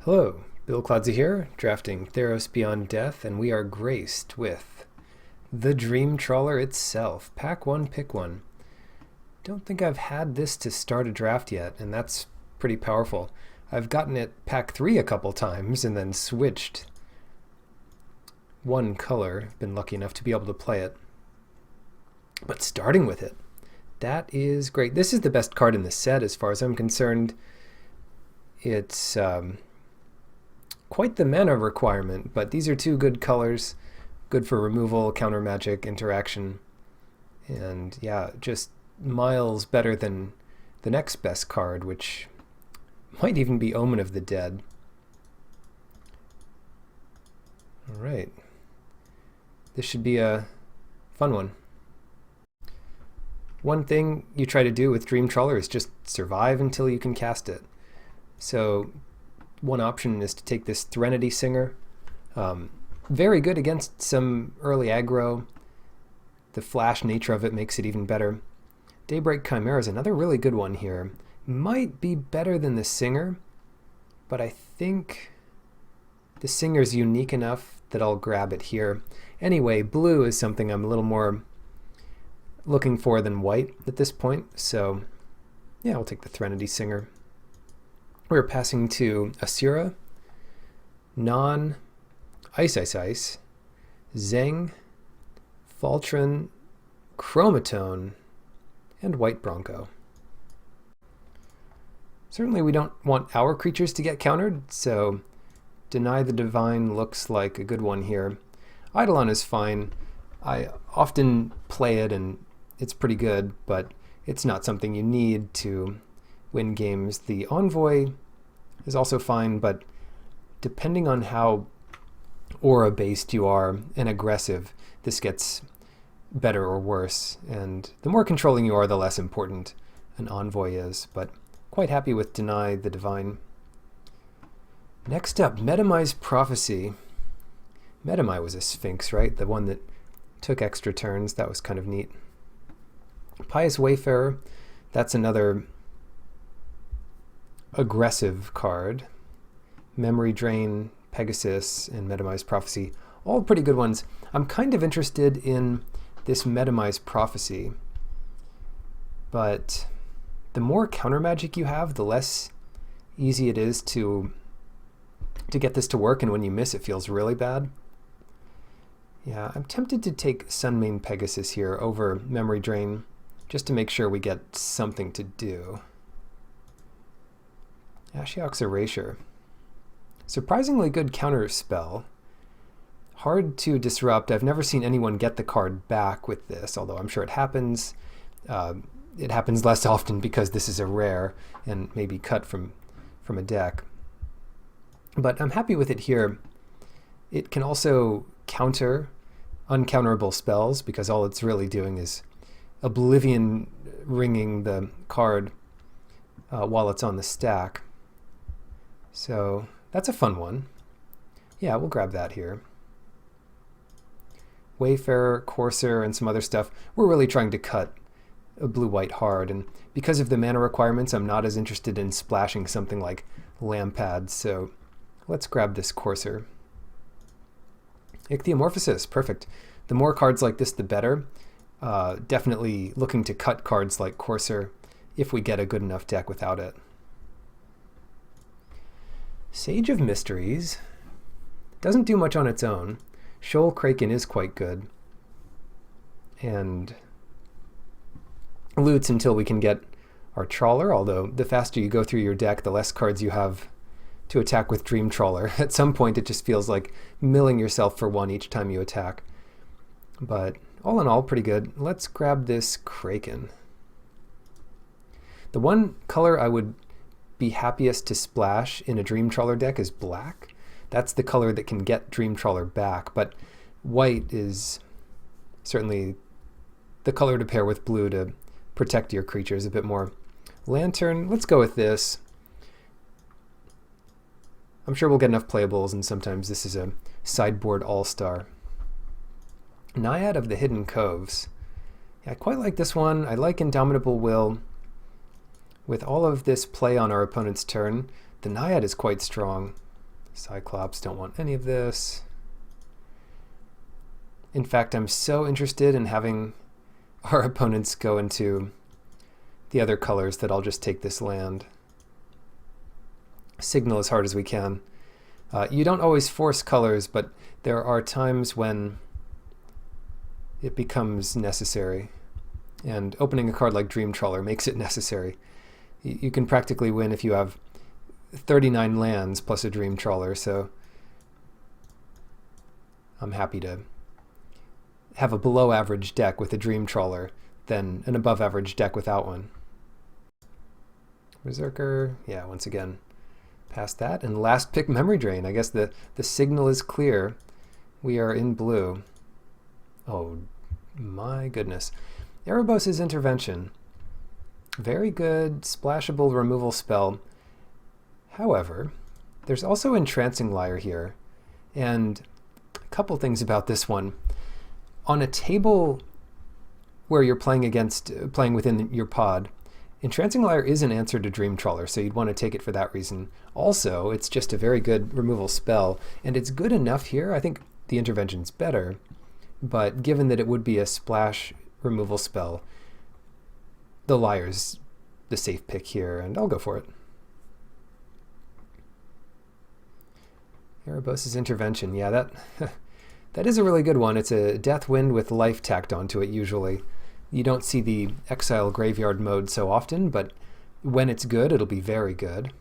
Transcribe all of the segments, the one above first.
Hello, Bill Clodsey here, drafting Theros Beyond Death, and we are graced with the Dream Trawler itself. Pack 1, pick 1. Don't think I've had this to start a draft yet, and that's pretty powerful. I've gotten it pack 3 a couple times and then switched one color. Been lucky enough to be able to play it. But starting with it, that is great. This is the best card in the set as far as I'm concerned. It's quite the mana requirement, but these are two good colors, good for removal, counter magic, interaction, and yeah, just miles better than the next best card, which might even be Omen of the Dead. All right, this should be a fun one. One thing you try to do with Dream Trawler is just survive until you can cast it. So one option is to take this Threnody Singer. Very good against some early aggro. The flash nature of it makes it even better. Daybreak Chimera is another really good one here. Might be better than the Singer, but I think the Singer's unique enough that I'll grab it here. Anyway, blue is something I'm a little more looking for than white at this point, so yeah, I'll take the Threnody Singer. We're passing to Asura, Non, Ice, Zeng, Faltron, Chromatone, and White Bronco. Certainly we don't want our creatures to get countered, so Deny the Divine looks like a good one here. Eidolon is fine. I often play it and it's pretty good, but it's not something you need to win games. The Envoy is also fine, but depending on how aura-based you are and aggressive, this gets better or worse. And the more controlling you are, the less important an Envoy is, but quite happy with Deny the Divine. Next up, Metamize Prophecy. Metamai was a Sphinx, right? The one that took extra turns. That was kind of neat. Pious Wayfarer, that's another aggressive card. Memory Drain, Pegasus, and Metamize Prophecy, all pretty good ones. I'm kind of interested in this Metamize Prophecy, but the more counter magic you have, the less easy it is to get this to work, and when you miss, it feels really bad. Yeah, I'm tempted to take Sunmane Pegasus here over Memory Drain, just to make sure we get something to do. Ashiok's Erasure. Surprisingly good counter spell. Hard to disrupt. I've never seen anyone get the card back with this, although I'm sure it happens. It happens less often because this is a rare and maybe cut from a deck. But I'm happy with it here. It can also counter uncounterable spells because all it's really doing is Oblivion ringing the card while it's on the stack. So that's a fun one. Yeah, we'll grab that here. Wayfarer, Courser, and some other stuff. We're really trying to cut a blue-white hard, and because of the mana requirements, I'm not as interested in splashing something like Lampad, so let's grab this Courser. Ichthyomorphosis, perfect. The more cards like this, the better. Definitely looking to cut cards like Courser if we get a good enough deck without it. Sage of Mysteries doesn't do much on its own. Shoal Kraken is quite good, and loots until we can get our Trawler, although the faster you go through your deck, the less cards you have to attack with Dream Trawler. At some point it just feels like milling yourself for one each time you attack. But all in all, pretty good. Let's grab this Kraken. The one color I would be happiest to splash in a Dream Trawler deck is black. That's the color that can get Dream Trawler back, but white is certainly the color to pair with blue to protect your creatures a bit more. Lantern, let's go with this. I'm sure we'll get enough playables, and sometimes this is a sideboard all-star. Naiad of the Hidden Coves. Yeah, I quite like this one. I like Indomitable Will. With all of this play on our opponent's turn, the Naiad is quite strong. Cyclops, don't want any of this. In fact, I'm so interested in having our opponents go into the other colors that I'll just take this land. Signal as hard as we can. You don't always force colors, but there are times when it becomes necessary. And opening a card like Dreamtrawler makes it necessary. You can practically win if you have 39 lands plus a Dreamtrawler, so I'm happy to have a below average deck with a Dreamtrawler than an above average deck without one. Berserker, yeah, once again, past that. And last pick, Memory Drain. I guess the signal is clear. We are in blue. Oh my goodness. Erebos' Intervention. Very good splashable removal spell. However, there's also Entrancing Lyre here. And a couple things about this one. On a table where you're playing within your pod, Entrancing Lyre is an answer to Dreamtrawler, so you'd want to take it for that reason. Also, it's just a very good removal spell, and it's good enough here. I think the Intervention's better, but given that it would be a splash removal spell, the Lyre's the safe pick here, and I'll go for it. Erebos' Intervention, yeah, that is a really good one. It's a Death Wind with life tacked onto it usually. You don't see the Exile Graveyard mode so often, but when it's good, it'll be very good.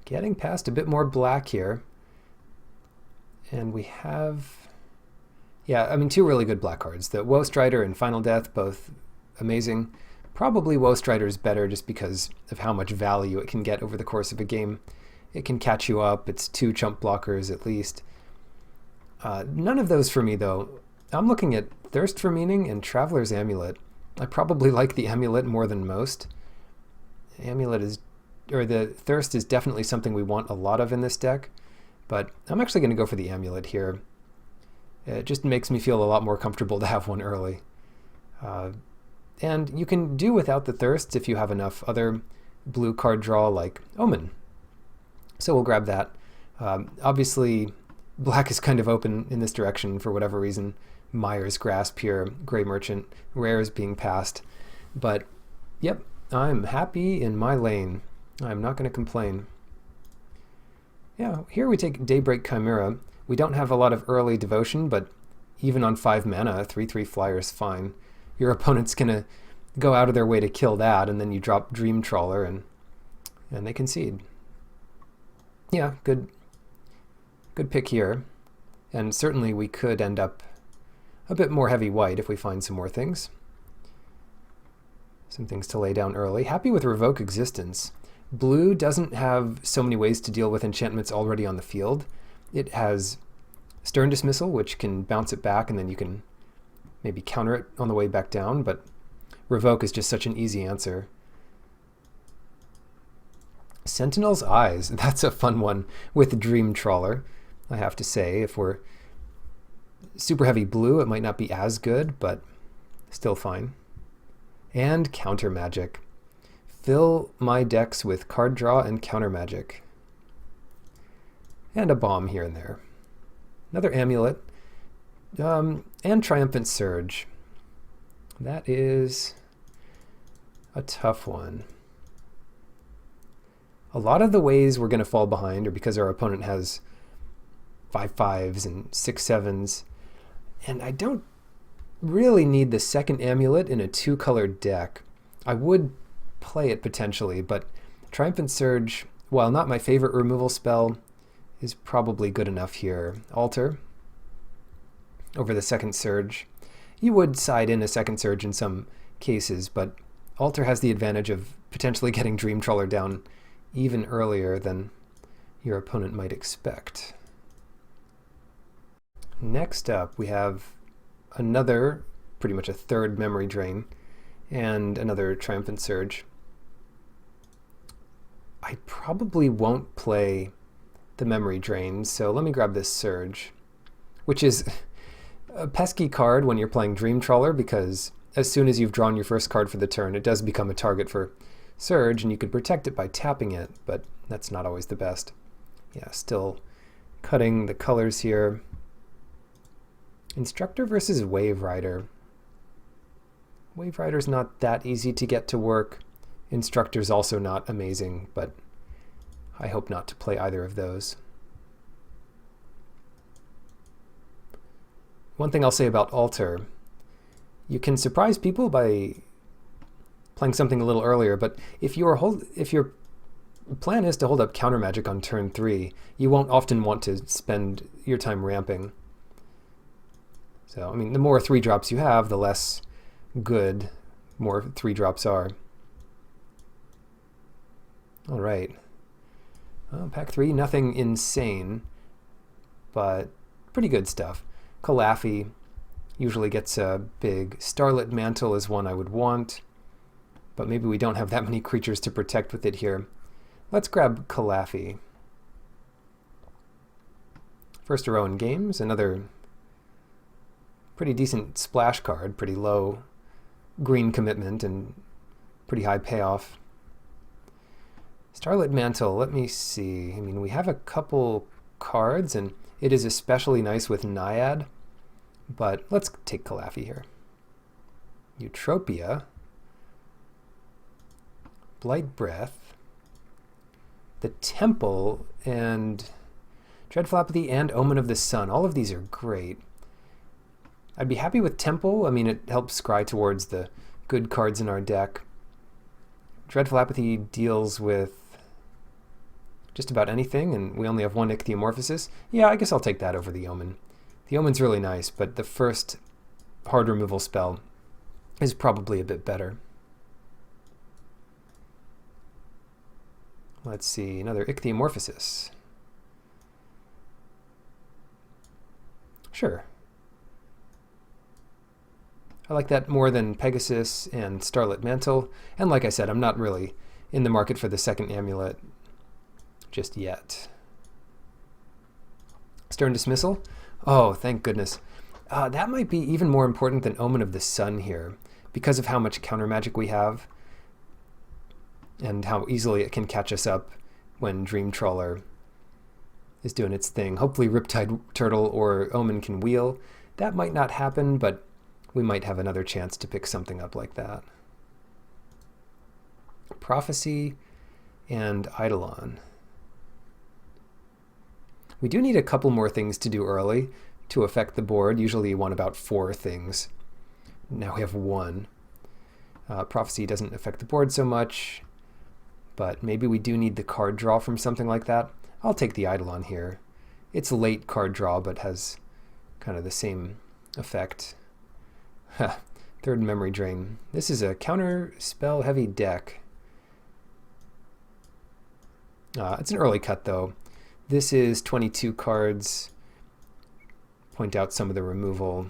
Getting past a bit more black here. And we have, yeah, I mean, two really good black cards. The Woe Strider and Final Death, both amazing. Probably Woe Strider's better just because of how much value it can get over the course of a game. It can catch you up. It's 2 chump blockers at least. None of those for me, though. I'm looking at Thirst for Meaning and Traveler's Amulet. I probably like the Amulet more than most. The Thirst is definitely something we want a lot of in this deck, but I'm actually going to go for the Amulet here. It just makes me feel a lot more comfortable to have one early. And you can do without the Thirsts if you have enough other blue card draw like Omen. So we'll grab that. Obviously, black is kind of open in this direction for whatever reason. Mire's Grasp here, Grey Merchant, Rare is being passed. But, yep, I'm happy in my lane. I'm not going to complain. Yeah, here we take Daybreak Chimera. We don't have a lot of early devotion, but even on 5 mana, a 3/3 flyer is fine. Your opponent's going to go out of their way to kill that, and then you drop Dreamtrawler, and they concede. Yeah, good pick here. And certainly we could end up a bit more heavy white if we find some more things. Some things to lay down early. Happy with Revoke Existence. Blue doesn't have so many ways to deal with enchantments already on the field. It has Stern Dismissal, which can bounce it back, and then you can maybe counter it on the way back down, but Revoke is just such an easy answer. Sentinel's Eyes, that's a fun one with Dreamtrawler, I have to say. If we're super heavy blue, it might not be as good, but still fine. And Counter Magic. Fill my decks with card draw and counter magic. And a bomb here and there. Another Amulet. And Triumphant Surge. That is a tough one. A lot of the ways we're going to fall behind are because our opponent has 5/5s and 6/7s. And I don't really need the second Amulet in a 2-color deck. I would play it potentially, but Triumphant Surge, while not my favorite removal spell, is probably good enough here. Alter over the second Surge. You would side in a second Surge in some cases, but Alter has the advantage of potentially getting Dreamtrawler down even earlier than your opponent might expect. Next up, we have another, pretty much a third Memory Drain, and another Triumphant Surge. I probably won't play the Memory Drain, so let me grab this Surge, which is a pesky card when you're playing Dreamtrawler, because as soon as you've drawn your first card for the turn, it does become a target for Surge, and you could protect it by tapping it, but that's not always the best. Yeah, still cutting the colors here. Instructor versus Wave Rider. Wave Rider's not that easy to get to work. Instructor's also not amazing, but I hope not to play either of those. One thing I'll say about Alter, you can surprise people by playing something a little earlier, but if your plan is to hold up counter magic on turn 3, you won't often want to spend your time ramping. So, I mean, the more 3-drops you have, the less good more 3-drops are. All right. Well, pack 3, nothing insane, but pretty good stuff. Calafi usually gets a big. Starlit Mantle is one I would want, but maybe we don't have that many creatures to protect with it here. Let's grab Calafi. First row in games, another pretty decent splash card, pretty low green commitment and pretty high payoff. Starlit Mantle, let me see. I mean, we have a couple cards, and it is especially nice with Naiad, but let's take Calafi here. Eutropia, Blight Breath, the Temple, and Dreadful Apathy and Omen of the Sun. All of these are great. I'd be happy with Temple. I mean, it helps scry towards the good cards in our deck. Dreadful Apathy deals with just about anything, and we only have one Ichthyomorphosis. Yeah, I guess I'll take that over the Omen. The Omen's really nice, but the first hard removal spell is probably a bit better. Let's see, another Ichthyomorphosis. Sure. I like that more than Pegasus and Starlit Mantle, and like I said, I'm not really in the market for the second amulet just yet. Stern Dismissal? Oh, thank goodness. That might be even more important than Omen of the Sun here, because of how much counter magic we have, and how easily it can catch us up when Dream Trawler is doing its thing. Hopefully Riptide Turtle or Omen can wheel. That might not happen, but we might have another chance to pick something up like that. Prophecy and Eidolon. We do need a couple more things to do early to affect the board. Usually you want about 4 things. Now we have 1. Prophecy doesn't affect the board so much, but maybe we do need the card draw from something like that. I'll take the Eidolon here. It's a late card draw, but has kind of the same effect. Third Memory Drain. This is a counter spell heavy deck. It's an early cut though. This is 22 cards. Point out some of the removal.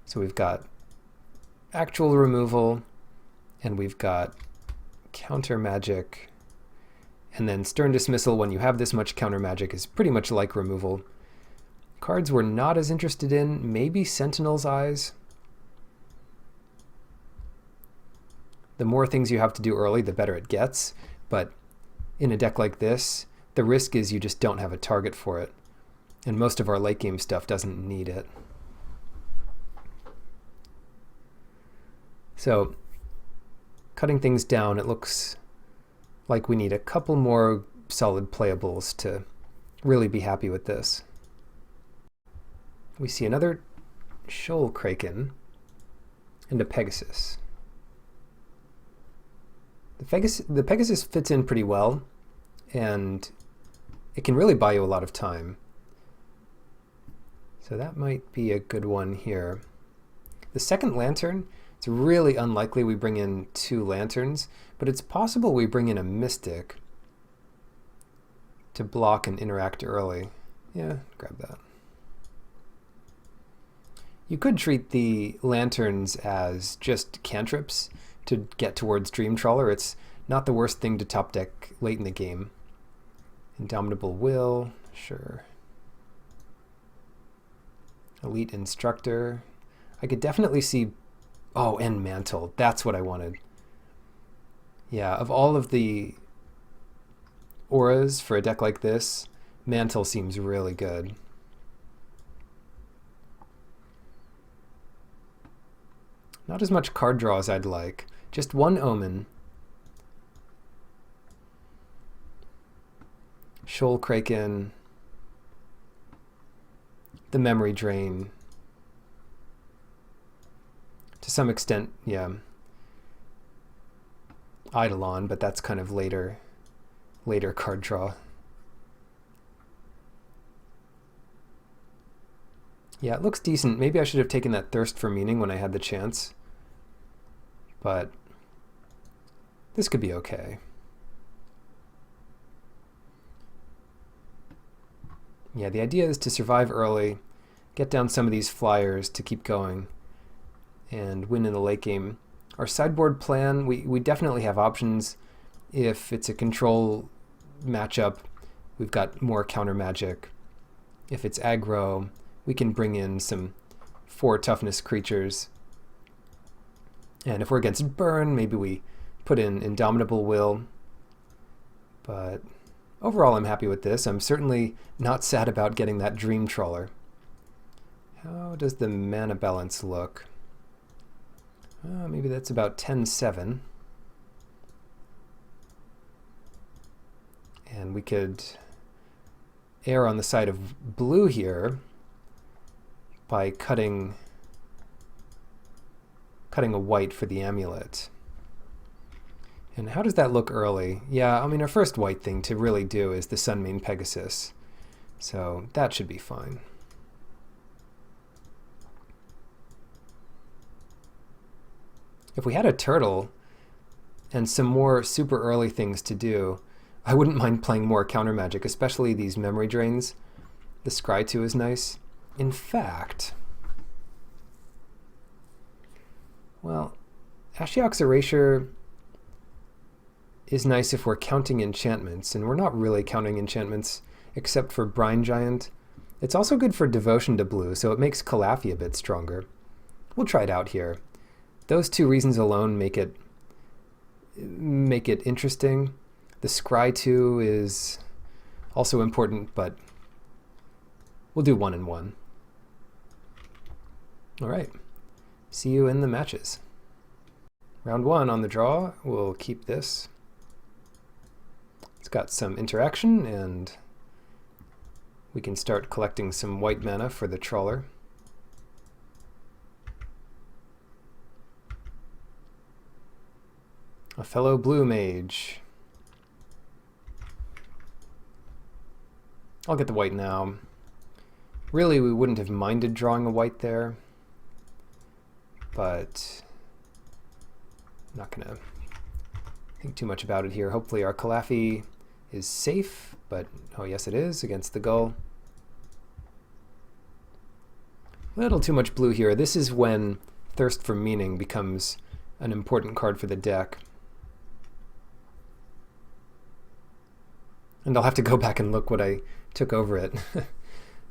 So we've got actual removal, and we've got counter magic, and then Stern Dismissal when you have this much counter magic is pretty much like removal. Cards we're not as interested in, maybe Sentinel's Eyes. The more things you have to do early, the better it gets, but in a deck like this, the risk is you just don't have a target for it, and most of our late game stuff doesn't need it. So, cutting things down, it looks like we need a couple more solid playables to really be happy with this. We see another Shoal Kraken and a Pegasus. The Pegasus fits in pretty well, and it can really buy you a lot of time. So that might be a good one here. The second Lantern, it's really unlikely we bring in 2 Lanterns, but it's possible we bring in a Mystic to block and interact early. Yeah, grab that. You could treat the Lanterns as just cantrips to get towards Dream Trawler. It's not the worst thing to top deck late in the game. Indomitable Will, sure. Elite Instructor. I could definitely see... Oh, and Mantle. That's what I wanted. Yeah, of all of the auras for a deck like this, Mantle seems really good. Not as much card draw as I'd like. Just one Omen. Shoal Kraken. The Memory Drain. To some extent, yeah. Eidolon, but that's kind of later card draw. Yeah, it looks decent. Maybe I should have taken that Thirst for Meaning when I had the chance. But this could be okay. Yeah, the idea is to survive early, get down some of these flyers to keep going, and win in the late game. Our sideboard plan, we definitely have options. If it's a control matchup, we've got more counter magic. If it's aggro, we can bring in some 4 toughness creatures. And if we're against burn, maybe we put in Indomitable Will. But overall, I'm happy with this. I'm certainly not sad about getting that Dream Trawler. How does the mana balance look? Maybe that's about 10-7. And we could err on the side of blue here by cutting a white for the amulet. And how does that look early? Yeah, I mean, our first white thing to really do is the Sunmane Pegasus. So that should be fine. If we had a turtle and some more super early things to do, I wouldn't mind playing more counter magic, especially these memory drains. The Scry 2 is nice. In fact, well, Ashiok's Erasure is nice if we're counting enchantments, and we're not really counting enchantments except for Brine Giant. It's also good for Devotion to Blue, so it makes Calafi a bit stronger. We'll try it out here. Those 2 reasons alone make it interesting. The Scry 2 is also important, but we'll do 1 and 1. All right. See you in the matches. Round 1 on the draw. We'll keep this. It's got some interaction, and we can start collecting some white mana for the Trawler. A fellow blue mage. I'll get the white now. Really, we wouldn't have minded drawing a white there, but I'm not going to think too much about it here. Hopefully our Calafi is safe, but oh yes it is, against the Gull. A little too much blue here. This is when Thirst for Meaning becomes an important card for the deck. And I'll have to go back and look what I took over it.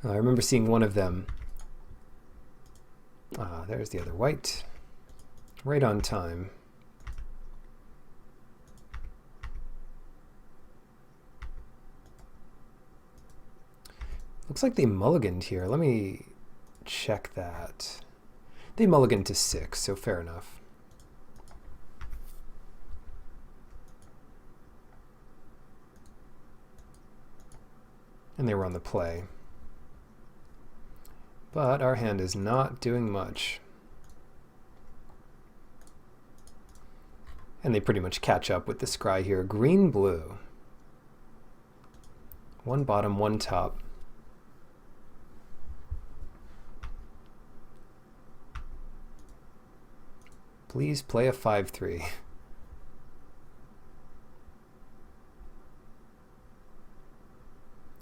I remember seeing one of them. There's the other white. Right on time. Looks like they mulliganed here. Let me check that. They mulliganed to 6, so fair enough. And they were on the play. But our hand is not doing much. And they pretty much catch up with the Scry here. Green-blue. 1 bottom, 1 top. Please play a 5-3.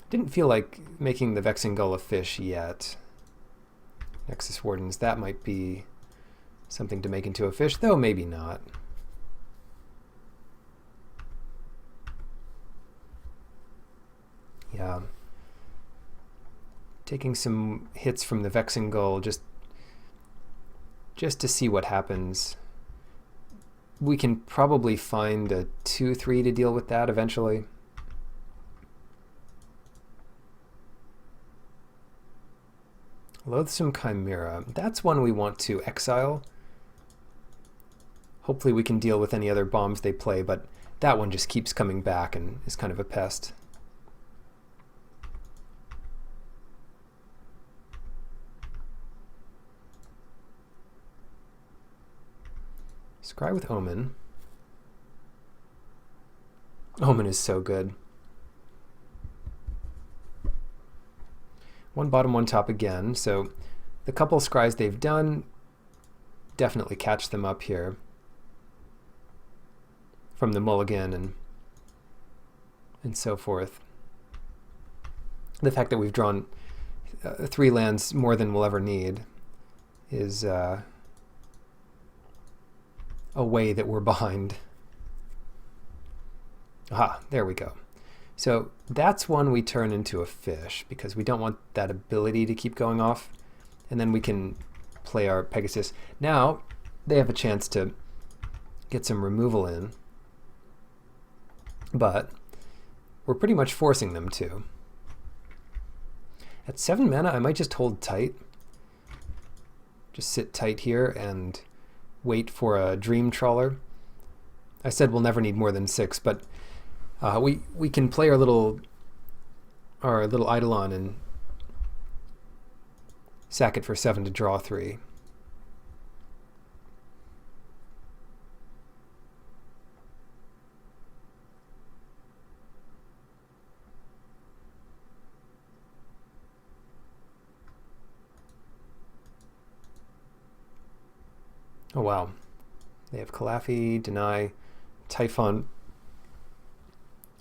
Didn't feel like making the Vexing Gull a fish yet. Nexus Wardens, that might be something to make into a fish, though maybe not. Yeah. Taking some hits from the Vexing Gull just to see what happens. We can probably find a 2-3 to deal with that eventually. Loathsome Chimera. That's one we want to exile. Hopefully we can deal with any other bombs they play, but that one just keeps coming back and is kind of a pest. Scry with Omen. Omen is so good. One bottom, one top again. So the couple scries they've done, definitely catch them up here from the mulligan and so forth. The fact that we've drawn 3 lands more than we'll ever need is a way that we're behind. Aha, there we go. So that's one we turn into a fish because we don't want that ability to keep going off. And then we can play our Pegasus. Now they have a chance to get some removal in, but we're pretty much forcing them to. At 7 mana, I might just hold tight. Just sit tight here and wait for a Dream Trawler. I said we'll never need more than 6, but we can play our little Eidolon and sack it for 7 to draw 3. Oh wow. They have Calafi, Deny, Typhon.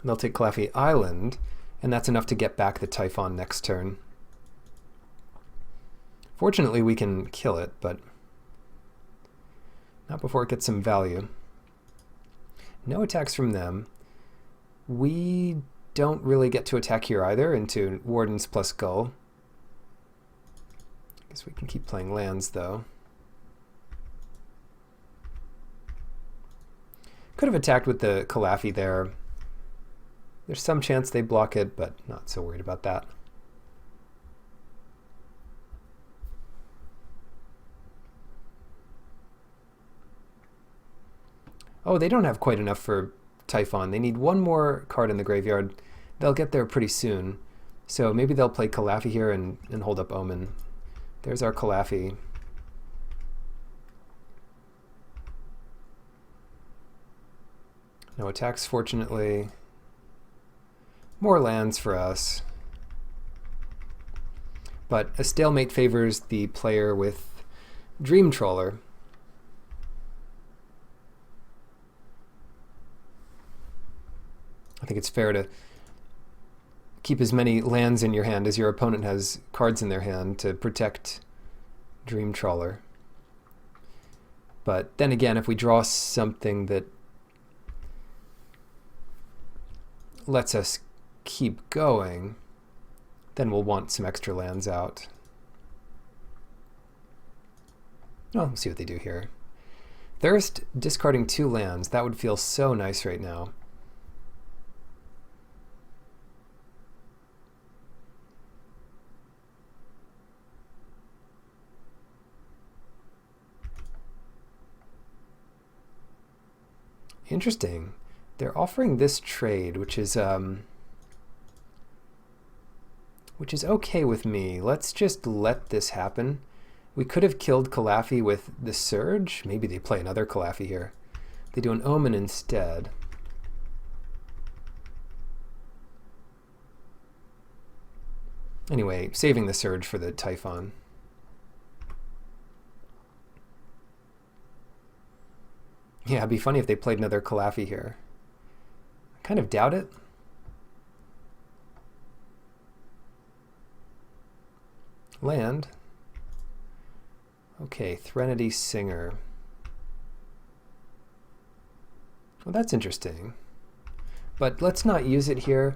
They'll take Calafi Island, and that's enough to get back the Typhon next turn. Fortunately, we can kill it, but not before it gets some value. No attacks from them. We don't really get to attack here either into Wardens plus Gull. I guess we can keep playing lands, though. Could have attacked with the Calafi there. There's some chance they block it, but not so worried about that. Oh, they don't have quite enough for Typhon. They need one more card in the graveyard. They'll get there pretty soon. So maybe they'll play Calafi here and hold up Omen. There's our Calafi. No attacks, fortunately. More lands for us. But a stalemate favors the player with Dream Trawler. I think it's fair to keep as many lands in your hand as your opponent has cards in their hand to protect Dream Trawler. But then again, if we draw something that lets us keep going, then we'll want some extra lands out. Oh, let's see what they do here. Thirst discarding 2 lands. That would feel so nice right now. Interesting. They're offering this trade, which is okay with me. Let's just let this happen. We could have killed Calafi with the Surge. Maybe they play another Calafi here. They do an Omen instead. Anyway, saving the Surge for the Typhon. Yeah, it'd be funny if they played another Calafi here. I kind of doubt it. Land. Okay, Threnody Singer. Well, that's interesting. But let's not use it here.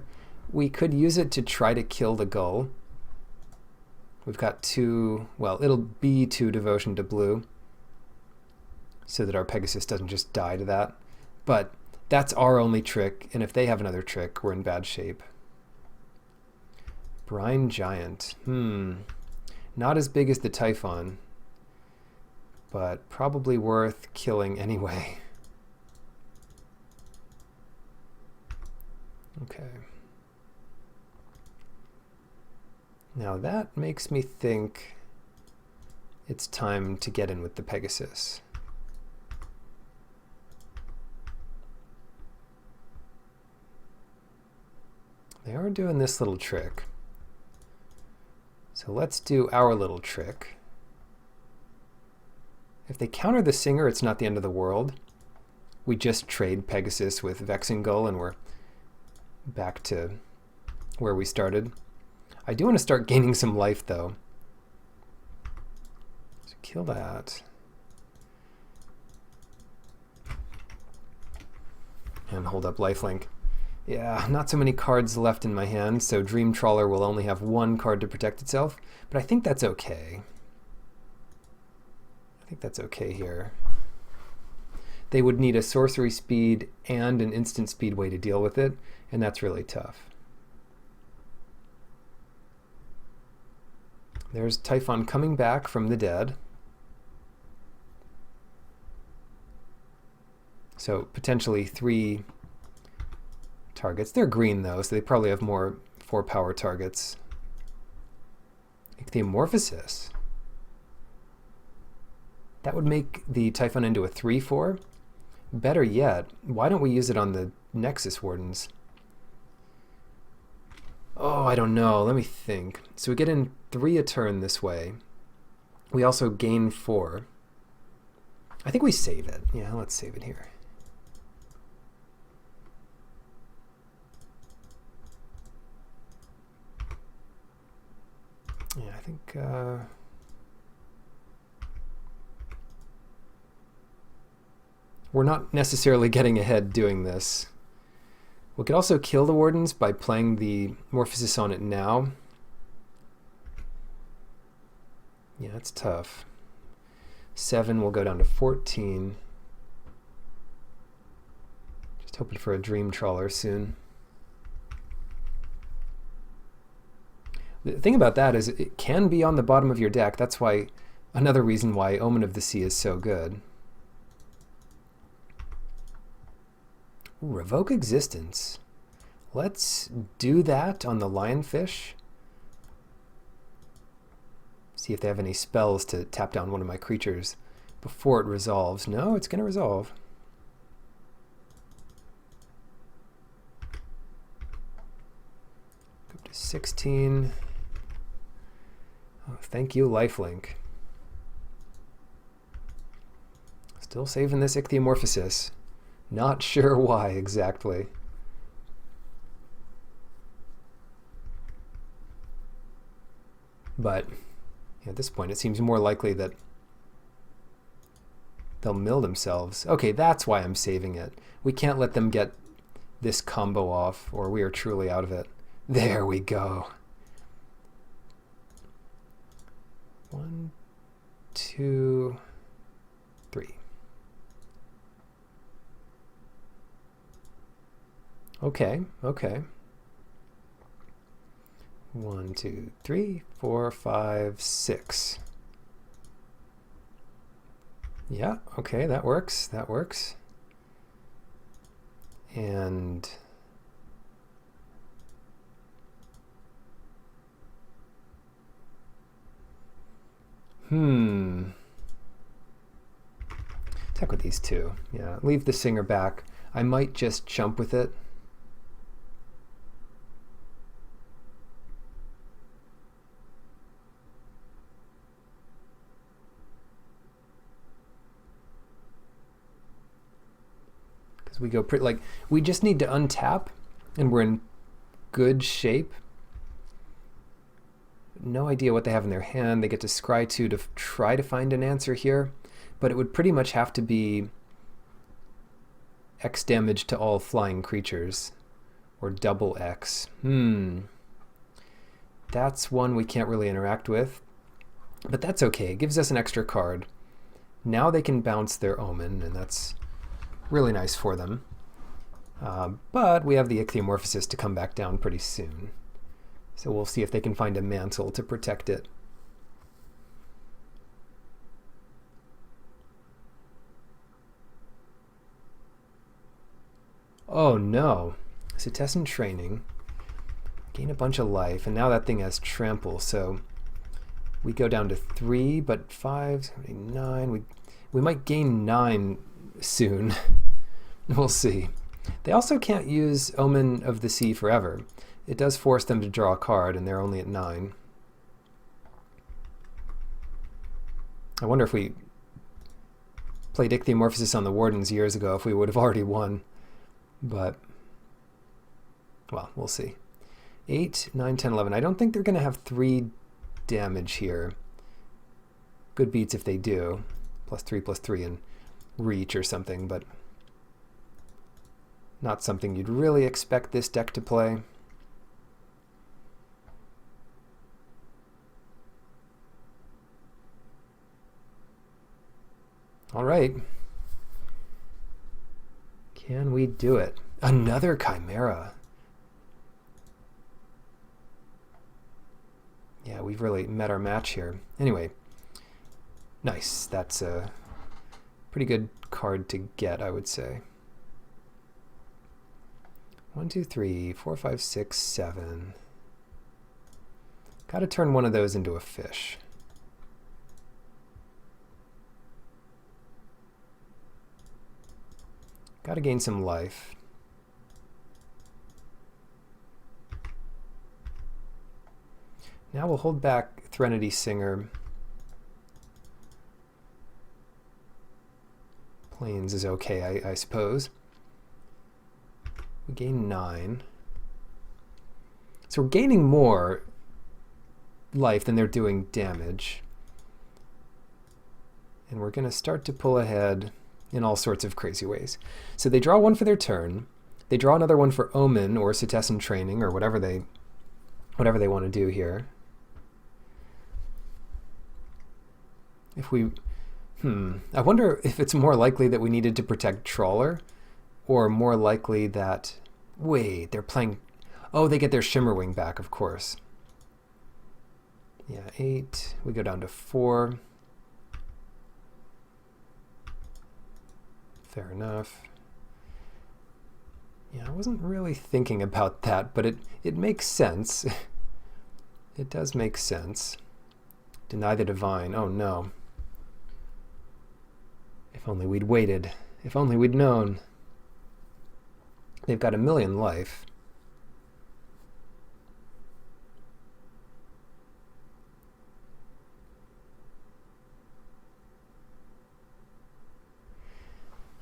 We could use it to try to kill the Gull. We've got 2, well, it'll be 2 Devotion to Blue, so that our Pegasus doesn't just die to that. But that's our only trick, and if they have another trick, we're in bad shape. Brine Giant. Not as big as the Typhon, but probably worth killing anyway. Okay. Now that makes me think it's time to get in with the Pegasus. They are doing this little trick. So let's do our little trick. If they counter the Singer, it's not the end of the world. We just trade Pegasus with Vexing Gull and we're back to where we started. I do want to start gaining some life though. So kill that. And hold up lifelink. Yeah, not so many cards left in my hand, so Dream Trawler will only have one card to protect itself, but I think that's okay. I think that's okay here. They would need a sorcery speed and an instant speed way to deal with it, and that's really tough. There's Typhon coming back from the dead. So potentially 3 targets. They're green though, so they probably have more 4-power targets. Ichthyomorphosis. That would make the Typhon into a 3/4. Better yet, why don't we use it on the Nexus Wardens? Oh, I don't know. Let me think. So we get in 3 a turn this way. We also gain 4. I think we save it. Yeah, let's save it here. Yeah, I think we're not necessarily getting ahead doing this. We could also kill the Wardens by playing the Morphosis on it now. Yeah, it's tough. 7 will go down to 14. Just hoping for a Dream Trawler soon. The thing about that is it can be on the bottom of your deck. That's why another reason why Omen of the Sea is so good. Ooh, revoke existence. Let's do that on the Lionfish. See if they have any spells to tap down one of my creatures before it resolves. No, it's going to resolve. Go up to 16. Oh, thank you, lifelink. Still saving this Ichthyomorphosis. Not sure why exactly. But at this point, it seems more likely that they'll mill themselves. Okay, that's why I'm saving it. We can't let them get this combo off, or we are truly out of it. There we go. 1, 2, 3. Okay, okay. 1, 2, 3, 4, 5, 6. Yeah, okay, that works. That works. And attack with these 2. Yeah, leave the Singer back. I might just jump with it. We go pretty, like, we just need to untap and we're in good shape. No idea what they have in their hand. They get to scry 2 to try to find an answer here, but it would pretty much have to be X damage to all flying creatures or double X. That's one we can't really interact with, but that's okay. It gives us an extra card. Now they can bounce their Omen, and that's really nice for them. But we have the Ichthyomorphosis to come back down pretty soon. So we'll see if they can find a mantle to protect it. Oh no. Citizen training. Gain a bunch of life, and now that thing has trample, so we go down to 3, but 5, 7, 8, 9. We might gain 9 soon. We'll see. They also can't use Omen of the Sea forever. It does force them to draw a card, and they're only at 9. I wonder if we played Ichthyomorphosis on the Wardens years ago, if we would have already won. But, well, we'll see. 8, 9, 10, 11. I don't think they're going to have 3 damage here. Good beats if they do. +3/+3 and reach or something, but not something you'd really expect this deck to play. All right. Can we do it? Another Chimera. Yeah, we've really met our match here. Anyway, nice. That's a pretty good card to get, I would say. 1, 2, 3, 4, 5, 6, 7. Got to turn one of those into a fish. Got to gain some life. Now we'll hold back Threnody Singer. Plains is okay, I suppose. We gain 9. So we're gaining more life than they're doing damage. And we're going to start to pull ahead in all sorts of crazy ways. So they draw one for their turn. They draw another one for Omen or Citizen Training or whatever they want to do here. If we, I wonder if it's more likely that we needed to protect Trawler, or more likely that, wait, they're playing, oh, they get their Shimmerwing back, of course. Yeah, 8, we go down to 4. Fair enough. Yeah, I wasn't really thinking about that, but it makes sense. It does make sense. Deny the divine, oh no. If only we'd waited. If only we'd known. They've got 1,000,000 life.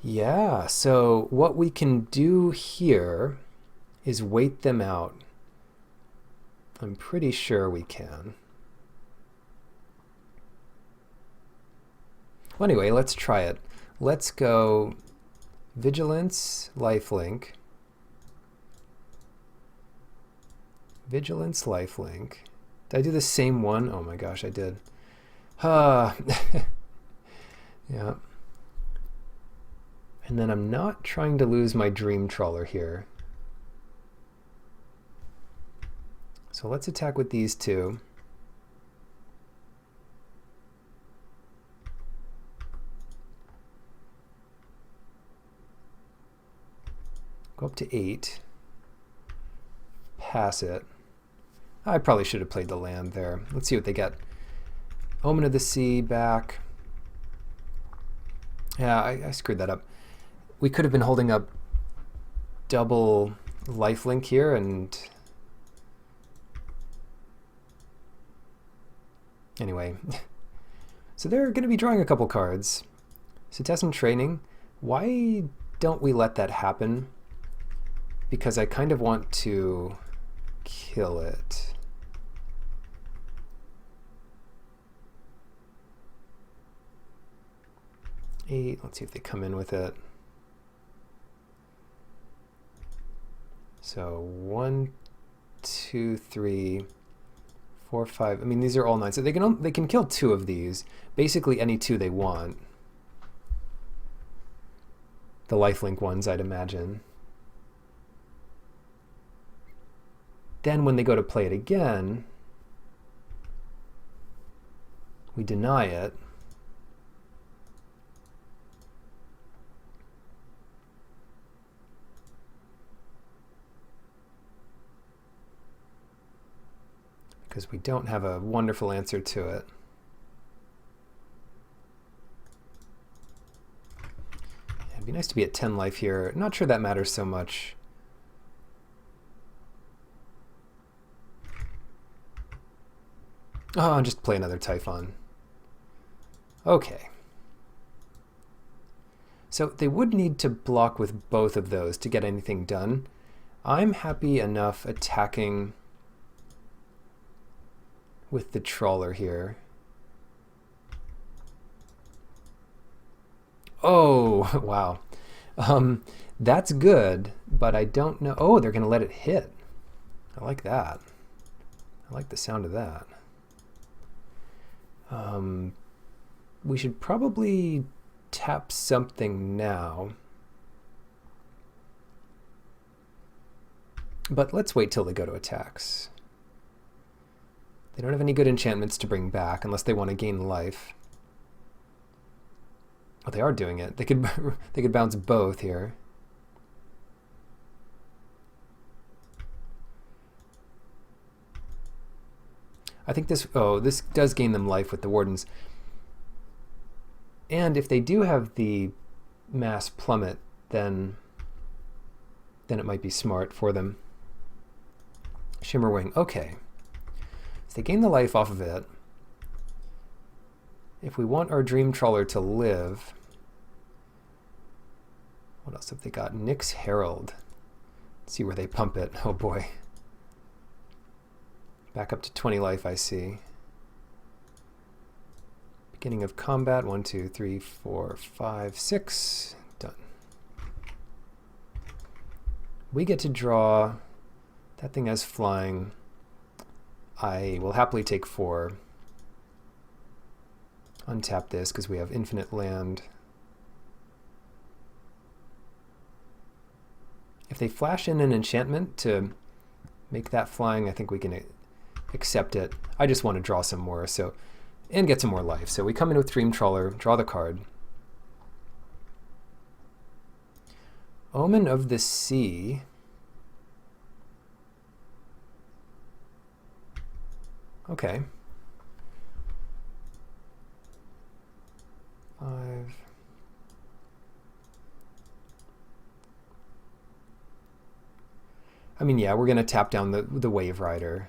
Yeah, so what we can do here is wait them out. I'm pretty sure we can. Well, anyway, let's try it. Let's go Vigilance, Lifelink. Vigilance, Lifelink. Did I do the same one? Oh my gosh, I did. Yeah. And then I'm not trying to lose my Dream Trawler here. So let's attack with these two. Go up to 8. Pass it. I probably should have played the land there. Let's see what they get. Omen of the Sea back. Yeah, I screwed that up. We could have been holding up double lifelink here, and anyway. So they're going to be drawing a couple cards. Citizen Training. Why don't we let that happen? Because I kind of want to kill it. Eight. Let's see if they come in with it. So 1, 2, 3, 4, 5. I mean, these are all 9. So they can kill 2 of these. Basically, any 2 they want. The lifelink ones, I'd imagine. Then when they go to play it again, we deny it. because we don't have a wonderful answer to it. It'd be nice to be at 10 life here. Not sure that matters so much. Oh, just play another Typhon. Okay. So they would need to block with both of those to get anything done. I'm happy enough attacking with the Trawler here. Oh, wow. That's good, but I don't know. Oh, they're going to let it hit. I like that. I like the sound of that. We should probably tap something now. But let's wait till they go to attacks. They don't have any good enchantments to bring back unless they want to gain life. Oh, they are doing it. They could they could bounce both here. I think this does gain them life with the Wardens. And if they do have the mass plummet, then it might be smart for them. Shimmerwing, okay. So they gain the life off of it. If we want our Dream Trawler to live, what else have they got? Nyx Herald. Let's see where they pump it. Oh boy. Back up to 20 life, I see. Beginning of combat. 1, 2, 3, 4, 5, 6. Done. We get to draw. That thing has flying. I will happily take 4. Untap this because we have infinite land. If they flash in an enchantment to make that flying, I think we can accept it. I just want to draw some more, and get some more life. So we come in with Dream Trawler, draw the card. Omen of the Sea. Okay. 5. I mean, yeah, we're going to tap down the Wave Rider.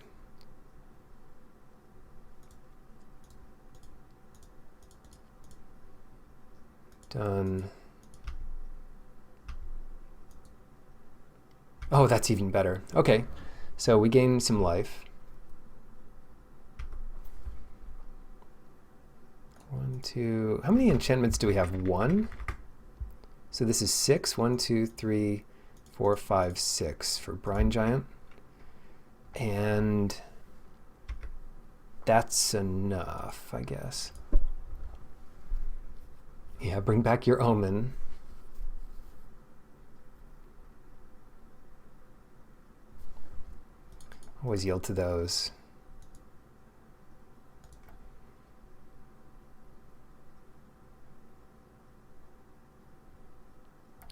Done. Oh, that's even better. Okay, so we gain some life. 1, 2. How many enchantments do we have? 1. So this is 6. 1, 2, 3, 4, 5, 6 for Brine Giant. And that's enough, I guess. Yeah, bring back your Omen. Always yield to those.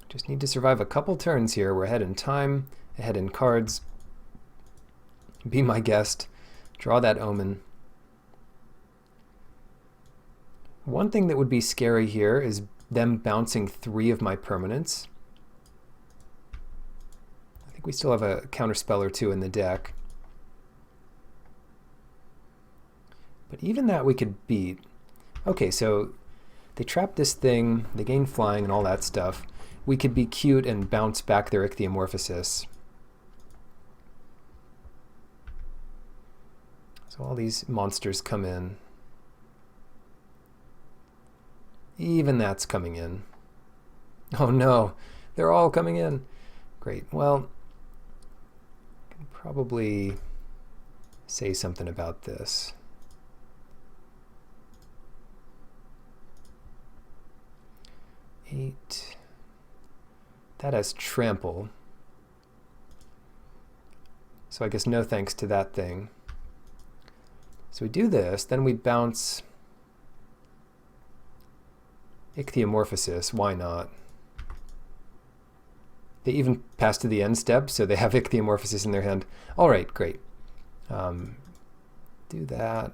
Just need to survive a couple turns here. We're ahead in time, ahead in cards. Be my guest. Draw that Omen. One thing that would be scary here is them bouncing 3 of my permanents. I think we still have a counterspell or 2 in the deck. But even that we could beat. Okay, so they trap this thing, they gain flying and all that stuff. We could be cute and bounce back their Ichthyomorphosis. So all these monsters come in. Even that's coming in. Oh no, they're all coming in. Great. Well, I can probably say something about this. Eight. That has trample. So I guess no thanks to that thing. So we do this, then we bounce Ichthyomorphosis. Why not? They even pass to the end step, so they have Ichthyomorphosis in their hand. All right, great. do that.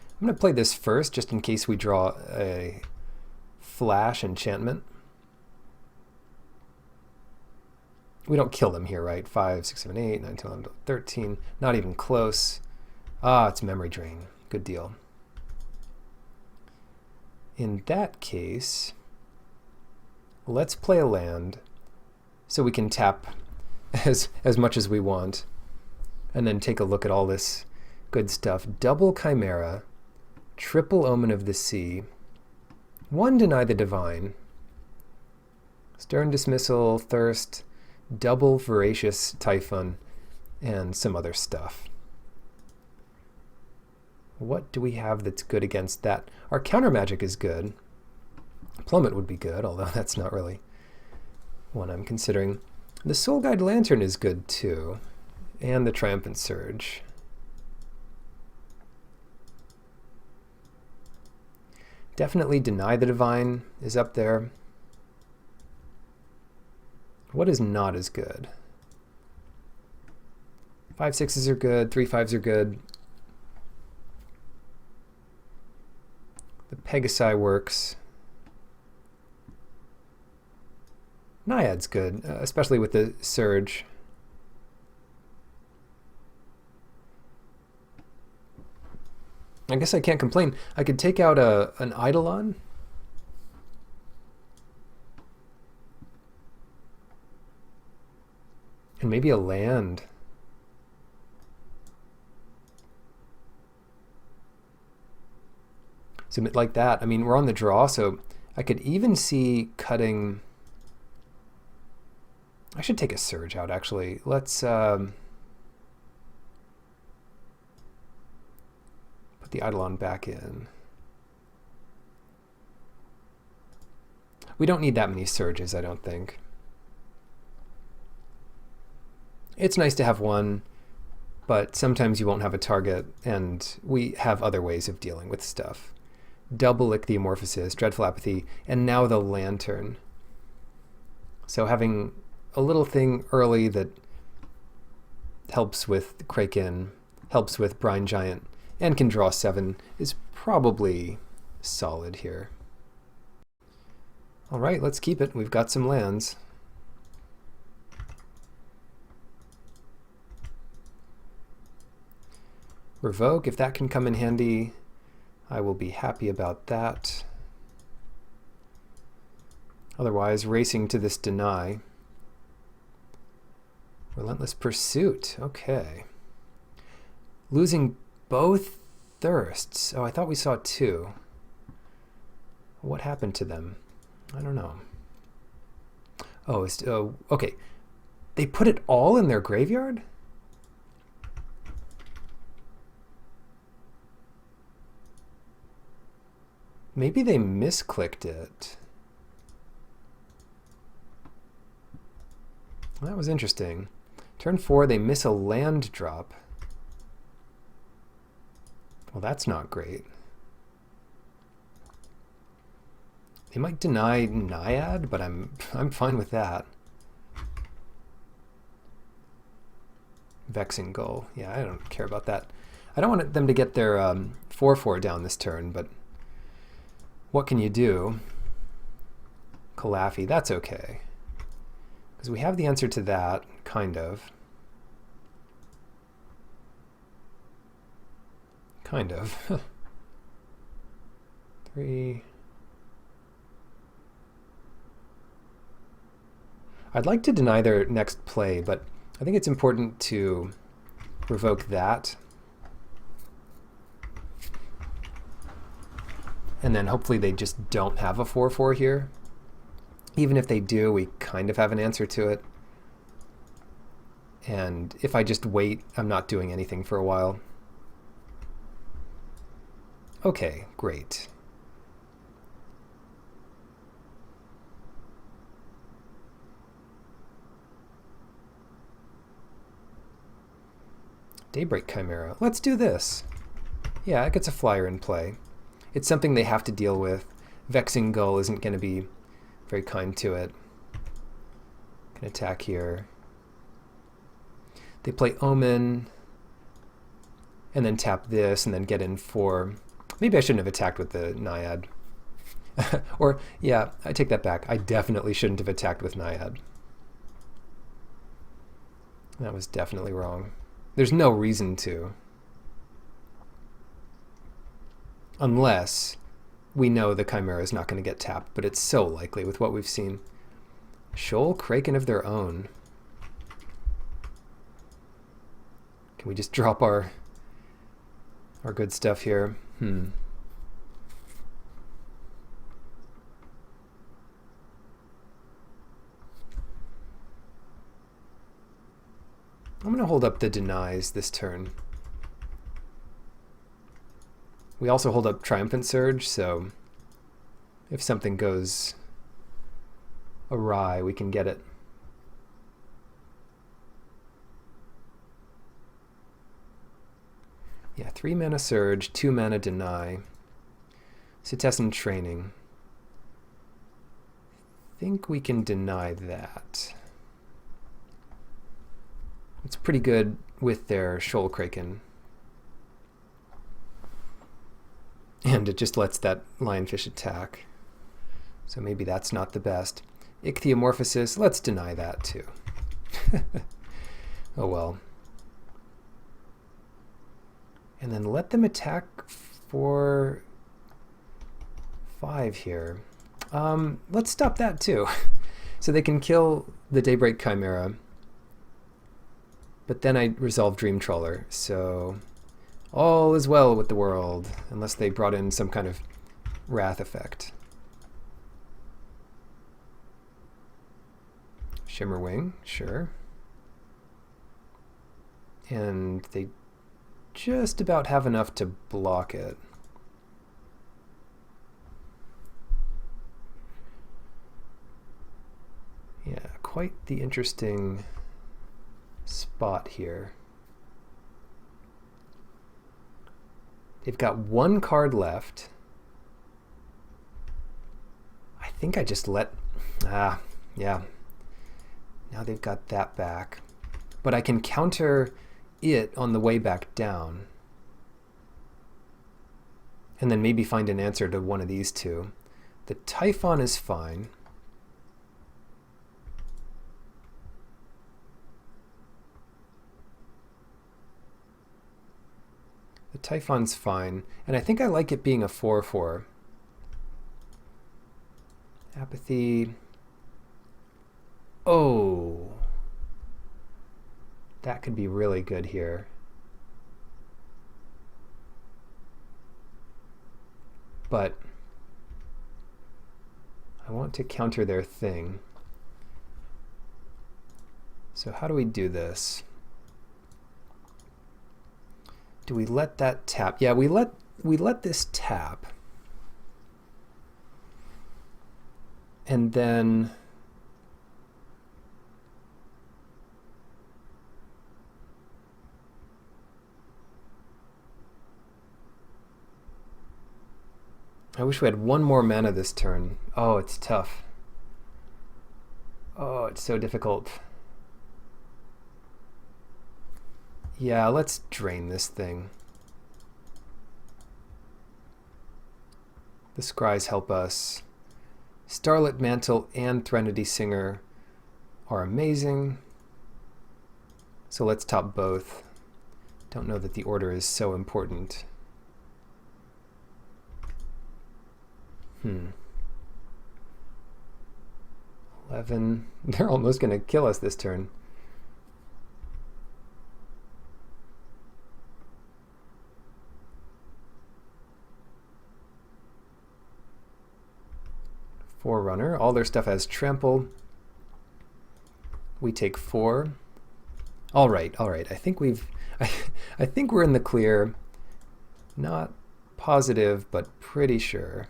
I'm going to play this first, just in case we draw a flash enchantment. We don't kill them here, right? 5, 6, 7, 8, 9, 10, 11, 13. Not even close. Ah, it's memory drain. Good deal. In that case, let's play a land so we can tap as much as we want, and then take a look at all this good stuff. Double Chimera, triple Omen of the Sea, 1 Deny the Divine, Stern Dismissal, Thirst, double Voracious Typhon, and some other stuff. What do we have that's good against that? Our counter magic is good. Plummet would be good, although that's not really one I'm considering. The Soul Guide Lantern is good too, and the Triumphant Surge. Definitely Deny the Divine is up there. What is not as good? 5 6s are good, 3 5s are good. The Pegasi works. Naiad's good, especially with the Surge. I guess I can't complain. I could take out an Eidolon. And maybe a land. Submit like that. I mean, we're on the draw, so I could even see cutting... I should take a Surge out, actually. Let's put the Eidolon back in. We don't need that many Surges, I don't think. It's nice to have one, but sometimes you won't have a target, and we have other ways of dealing with stuff. Double Ichthyomorphosis, Dreadful Apathy, and now the Lantern. So having a little thing early that helps with Kraken, helps with Brine Giant, and can draw 7 is probably solid here. All right, let's keep it. We've got some lands. Revoke, if that can come in handy, I will be happy about that. Otherwise, racing to this Deny. Relentless Pursuit, okay. Losing both Thirsts. Oh, I thought we saw 2. What happened to them? I don't know. Oh, okay. They put it all in their graveyard? Maybe they misclicked it. That was interesting. Turn 4, they miss a land drop. Well, that's not great. They might deny Naiad, but I'm fine with that. Vexing Gull. Yeah, I don't care about that. I don't want them to get their 4/4 down this turn, but what can you do? Calafi, that's okay. Because we have the answer to that, kind of. Kind of. 3. I'd like to deny their next play, but I think it's important to revoke that. And then hopefully they just don't have a 4/4 here. Even if they do, we kind of have an answer to it. And if I just wait, I'm not doing anything for a while. Okay, great. Daybreak Chimera. Let's do this. Yeah, it gets a flyer in play. It's something they have to deal with. Vexing Gull isn't going to be very kind to it. Can attack here. They play Omen, and then tap this, and then get in 4. Maybe I shouldn't have attacked with the Naiad. Or, yeah, I take that back. I definitely shouldn't have attacked with Naiad. That was definitely wrong. There's no reason to. Unless we know the Chimera is not going to get tapped, but it's so likely with what we've seen. Shoal Kraken of their own. Can we just drop our good stuff here? I'm going to hold up the denies this turn. We also hold up Triumphant Surge, so if something goes awry, we can get it. Yeah, 3 mana Surge, 2 mana Deny. Citizen Training. I think we can deny that. It's pretty good with their Shoal Kraken. And it just lets that Lionfish attack. So maybe that's not the best. Ichthyomorphosis, let's deny that too. Oh well. And then let them attack for 5 here. Let's stop that too. So they can kill the Daybreak Chimera. But then I resolve Dreamtrawler, so all is well with the world, unless they brought in some kind of wrath effect. Shimmerwing, sure. And they just about have enough to block it. Yeah, quite the interesting spot here. They've got 1 card left. I think I just let... yeah. Now they've got that back. But I can counter it on the way back down. And then maybe find an answer to one of these two. The Typhon is fine. The Typhon's fine, and I think I like it being a 4/4. Apathy. Oh. That could be really good here. But I want to counter their thing. So how do we do this? Do we let that tap? Yeah, we let this tap. And then I wish we had 1 more mana this turn. Oh, it's tough. Oh, it's so difficult. Yeah, let's drain this thing. The Scries help us. Starlit Mantle and Threnody Singer are amazing. So let's top both. Don't know that the order is so important. 11. They're almost going to kill us this turn. Forerunner. All their stuff has trample. We take 4. All right. I think I think we're in the clear. Not positive, but pretty sure.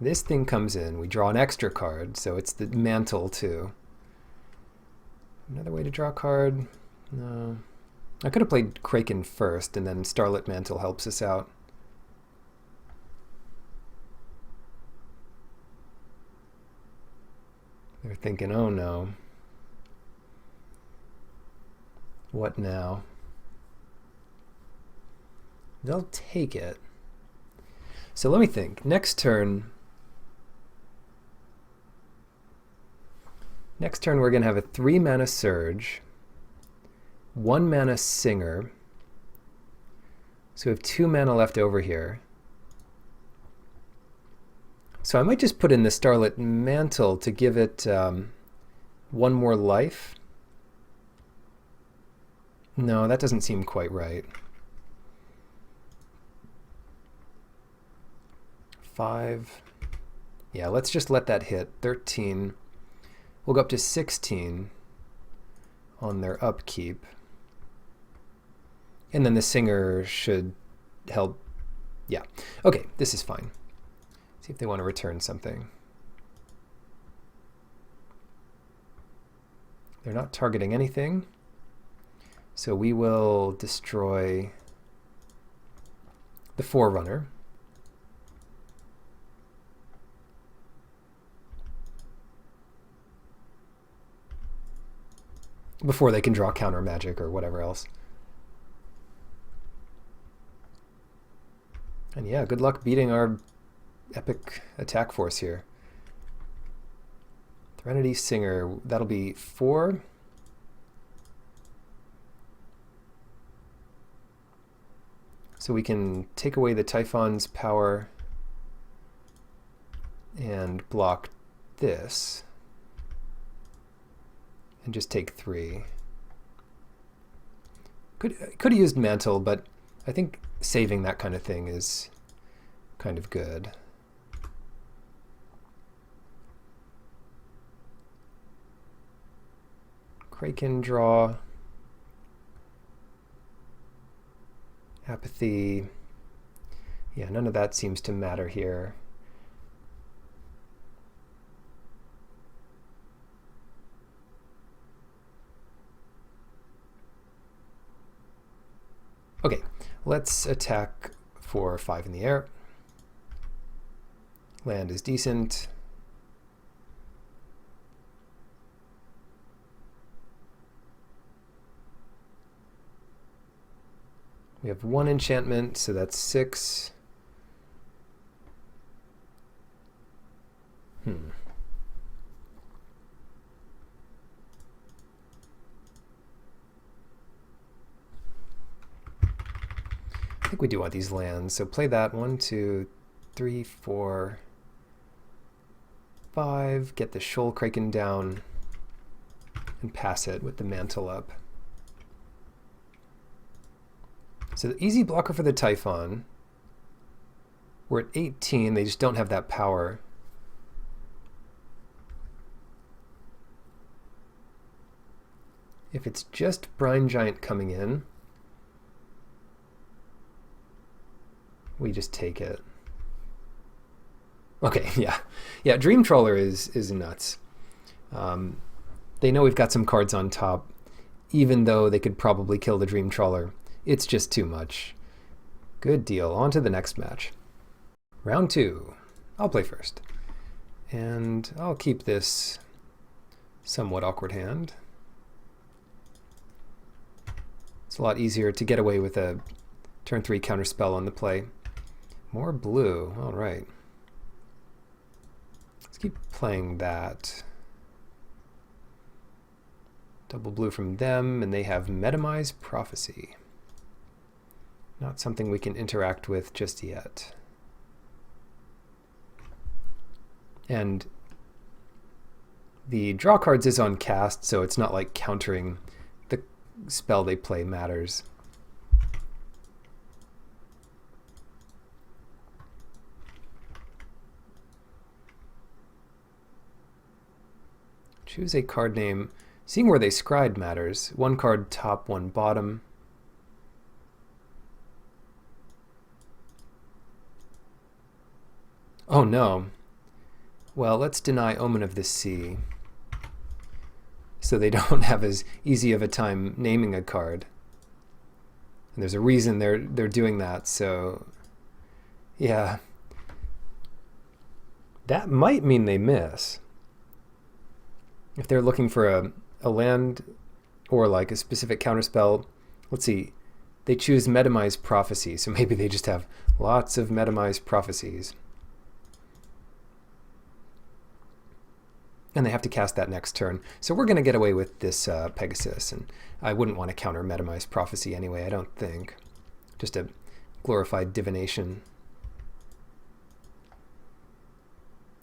This thing comes in. We draw an extra card, so it's the mantle too. Another way to draw a card? No. I could have played Kraken first, and then Starlit Mantle helps us out. They're thinking, oh no. What now? They'll take it. So let me think. Next turn we're going to have a 3 mana Surge, 1 mana Singer. So we have 2 mana left over here. So I might just put in the Starlit Mantle to give it 1 more life. No, that doesn't seem quite right. 5. Yeah, let's just let that hit. 13. We'll go up to 16 on their upkeep. And then the Singer should help. Yeah. Okay, this is fine. See if they want to return something. They're not targeting anything. So we will destroy the Forerunner. Before they can draw counter magic or whatever else. And yeah, good luck beating our epic attack force here. Threnody Singer, that'll be 4. So we can take away the Typhon's power and block this. And just take 3. Could have used Mantle, but I think saving that kind of thing is kind of good. Kraken draw. Apathy. Yeah, none of that seems to matter here. Okay, let's attack for 5 in the air. Land is decent. We have 1 enchantment, so that's 6. I think we do want these lands, so play that. 1, 2, 3, 4, 5. Get the Shoal Kraken down and pass it with the Mantle up. So the easy blocker for the Typhon. We're at 18, they just don't have that power. If it's just Brine Giant coming in, we just take it. Okay, yeah. Yeah, Dream Trawler is nuts. They know we've got some cards on top, even though they could probably kill the Dream Trawler. It's just too much. Good deal. On to the next match. Round 2. I'll play first. And I'll keep this somewhat awkward hand. It's a lot easier to get away with a turn 3 counterspell on the play. More blue. All right. Let's keep playing that. Double blue from them, and they have Metamize Prophecy. Not something we can interact with just yet. And the draw cards is on cast, so it's not like countering the spell they play matters. Choose a card name. Seeing where they scried matters. 1 card top, 1 bottom. Oh no. Well, let's deny Omen of the Sea, so they don't have as easy of a time naming a card. And there's a reason they're doing that, so yeah. That might mean they miss. If they're looking for a land or like a specific counterspell. Let's see, they choose Metamize Prophecy, so maybe they just have lots of Metamize Prophecies. And they have to cast that next turn. So we're going to get away with this Pegasus, and I wouldn't want to counter Metamize Prophecy anyway, I don't think. Just a glorified divination.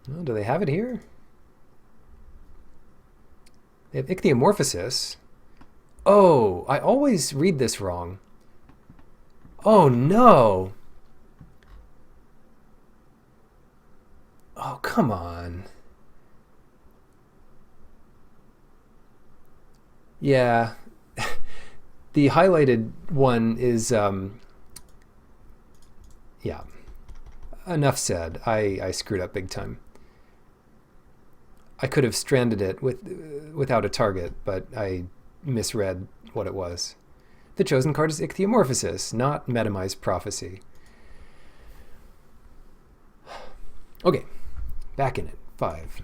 Oh, do they have it here? They have Ichthyomorphosis. Oh, I always read this wrong. Oh no! Oh, come on. Yeah. The highlighted one is, yeah. Enough said. I screwed up big time. I could have stranded it without a target, but I misread what it was. The chosen card is Ichthyomorphosis, not Metamize Prophecy. Okay, back in it. 5.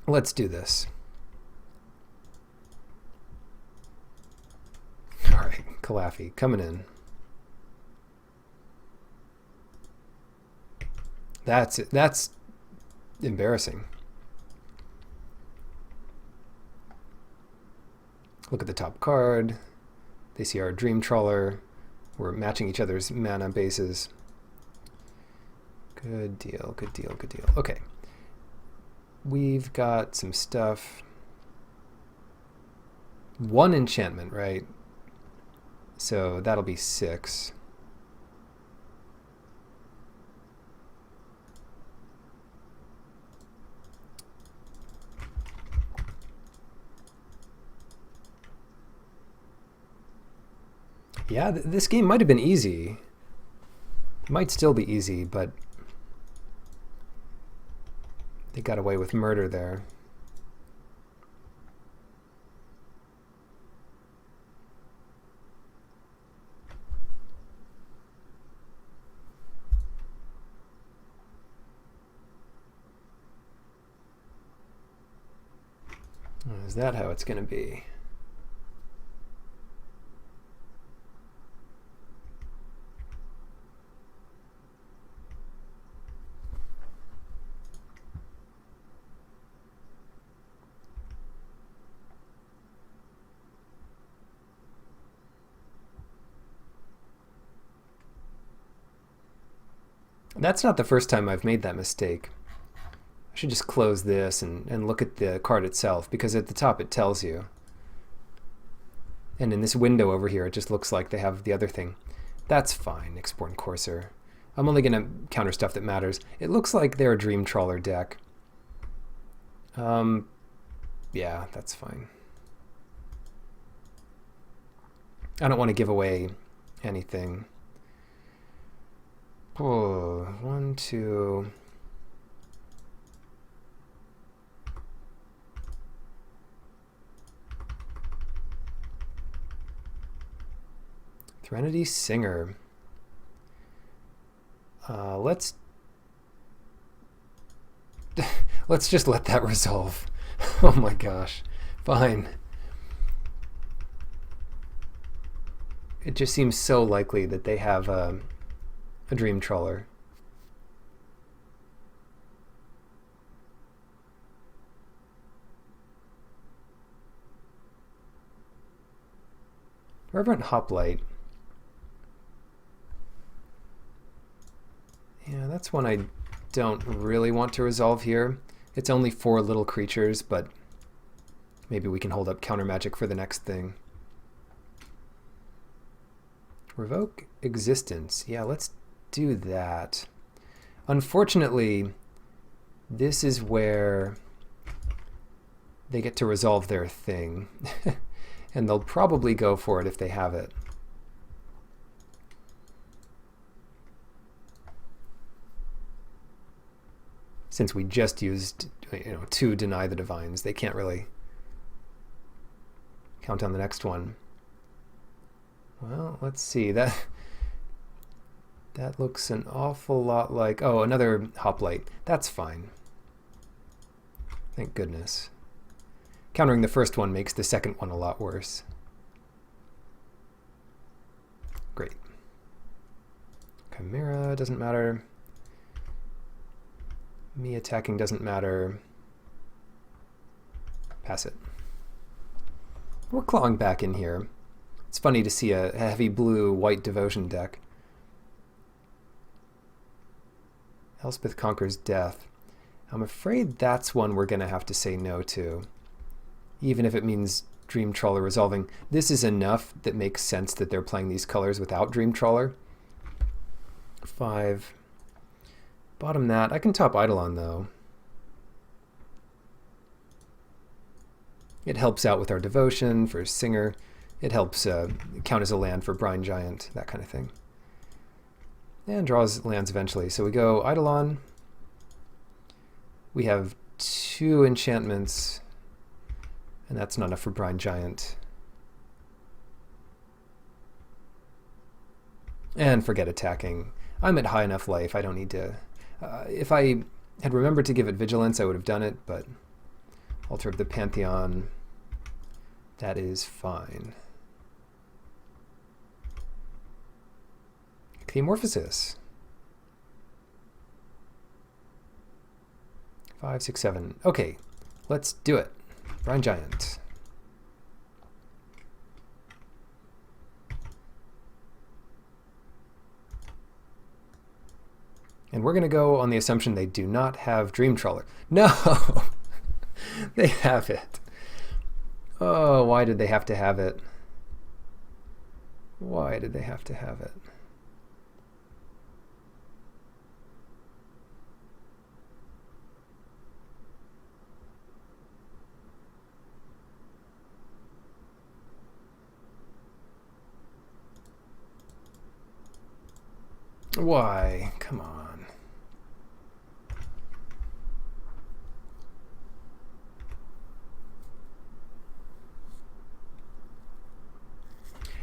Let's do this. All right, Callaphy coming in. That's it. That's embarrassing. Look at the top card. They see our Dream Trawler. We're matching each other's mana bases. Good deal, good deal, good deal. Okay. We've got some stuff. 1 enchantment, right? So that'll be 6. Yeah, this game might have been easy. Might still be easy, but they got away with murder there. Is that how it's going to be? That's not the first time I've made that mistake. I should just close this and look at the card itself, because at the top it tells you. And in this window over here, it just looks like they have the other thing. That's fine, Exporn Courser. I'm only going to counter stuff that matters. It looks like they're a Dream Trawler deck. Yeah, that's fine. I don't want to give away anything. Oh, 1, 2. Threnody Singer. Let's just let that resolve. Oh my gosh. Fine. It just seems so likely that they have a Dream Trawler. Reverent Hoplite. Yeah, that's one I don't really want to resolve here. It's only 4 little creatures, but maybe we can hold up counter magic for the next thing. Revoke Existence. Yeah, let's do that. Unfortunately, this is where they get to resolve their thing. And they'll probably go for it if they have it. Since we just used, 2 Deny the Divines, they can't really count on the next one. Well, let's see. That looks an awful lot like... Oh, another Hoplite. That's fine. Thank goodness. countering the first one makes the second one a lot worse. Great. Chimera doesn't matter. Me attacking doesn't matter. Pass it. We're clawing back in here. It's funny to see a heavy blue white devotion deck. Elspeth Conquers Death. I'm afraid that's one we're going to have to say no to, even if it means Dream Trawler resolving. This is enough that makes sense that they're playing these colors without Dream Trawler. 5. Bottom that. I can top Eidolon, though. It helps out with our devotion for Singer. It helps count as a land for Brine Giant, that kind of thing. And draws lands eventually. So we go Eidolon. We have 2 enchantments, and that's not enough for Brine Giant. And forget attacking. I'm at high enough life. I don't need to... if I had remembered to give it Vigilance, I would have done it, but Altar of the Pantheon, that is fine. Theomorphosis. 5, 6, 7. Okay, let's do it. Brine Giant. And we're going to go on the assumption they do not have Dream Trawler. No! They have it. Oh, why did they have to have it? Why did they have to have it? Why? Come on.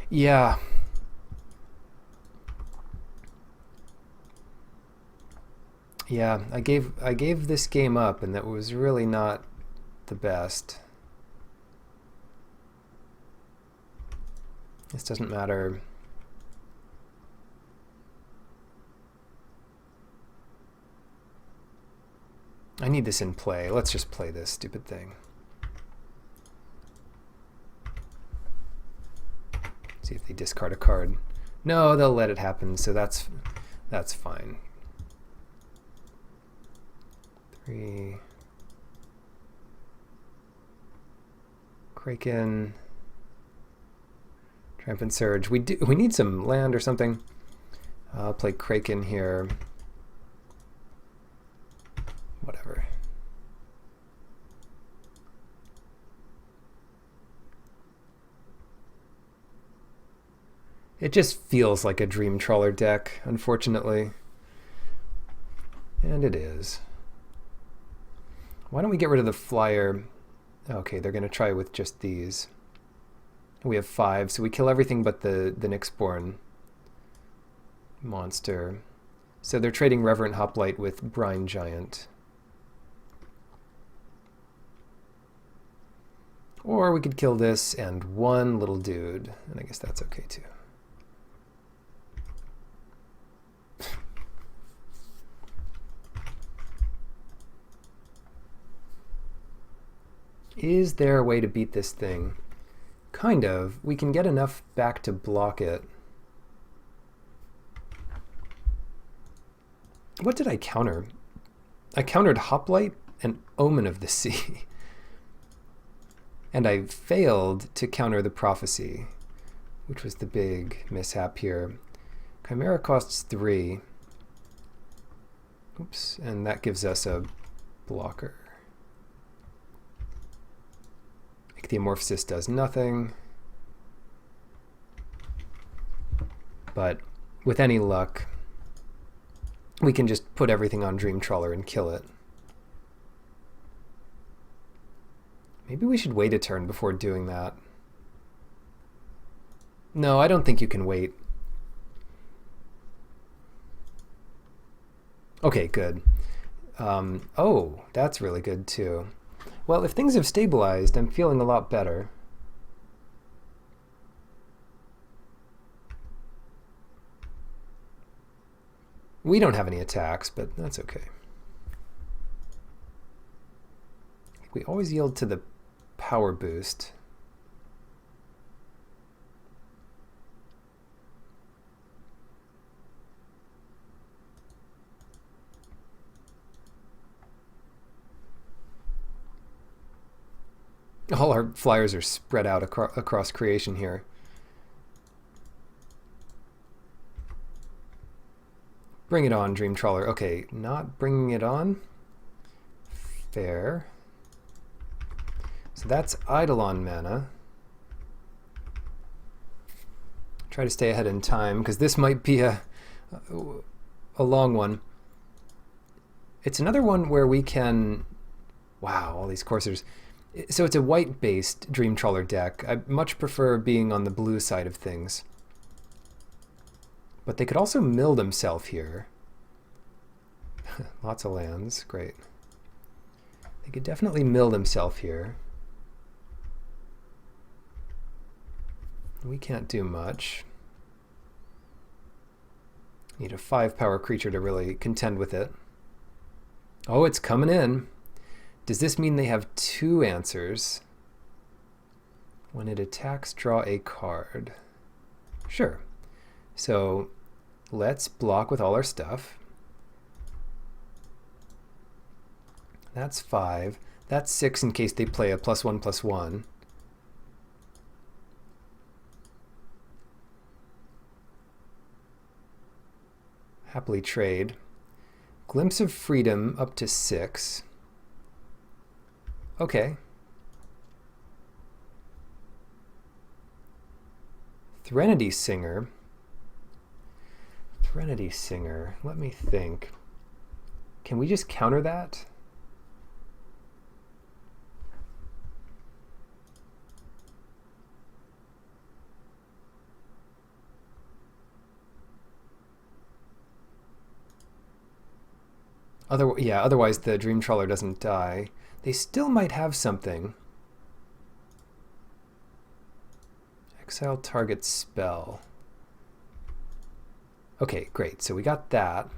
Yeah. Yeah, I gave this game up, and that was really not the best. This doesn't matter. I need this in play. Let's just play this stupid thing. See if they discard a card. No, they'll let it happen, so that's fine. 3. Kraken. Triumphant Surge. We need some land or something. I'll play Kraken here. Whatever. It just feels like a Dream Trawler deck, unfortunately. And it is. Why don't we get rid of the flyer? Okay, they're going to try with just these. We have 5, so we kill everything but the Nyxborn monster. So they're trading Reverent Hoplite with Brine Giant. Or we could kill this and one little dude, and I guess that's okay too. Is there a way to beat this thing? Kind of. We can get enough back to block it. What did I counter? I countered Hoplite and Omen of the Sea. And I failed to counter the Prophecy, which was the big mishap here. Chimera costs 3. Oops, and that gives us a blocker. Ichthyomorphosis does nothing. But with any luck, we can just put everything on Dream Trawler and kill it. Maybe we should wait a turn before doing that. No, I don't think you can wait. Okay, good. Oh, that's really good too. Well, if things have stabilized, I'm feeling a lot better. We don't have any attacks, but that's okay. We always yield to the power boost. All our flyers are spread out across creation here. Bring it on, Dream Trawler. Okay, not bringing it on. Fair. So that's Eidolon mana. Try to stay ahead in time, because this might be a long one. It's another one where we can... Wow, all these coursers. So it's a white-based Dream Trawler deck. I much prefer being on the blue side of things. But they could also mill themselves here. Lots of lands, great. They could definitely mill themselves here. We can't do much. Need a 5-power creature to really contend with it. Oh, it's coming in. Does this mean they have 2 answers? When it attacks, draw a card. Sure. So let's block with all our stuff. That's 5. That's 6 in case they play a +1/+1. Happily trade. Glimpse of Freedom up to 6. Okay. Threnody Singer. Threnody Singer. Let me think. Can we just counter that? Otherwise the Dream Trawler doesn't die. They still might have something. Exile target spell. Okay, great. So we got that.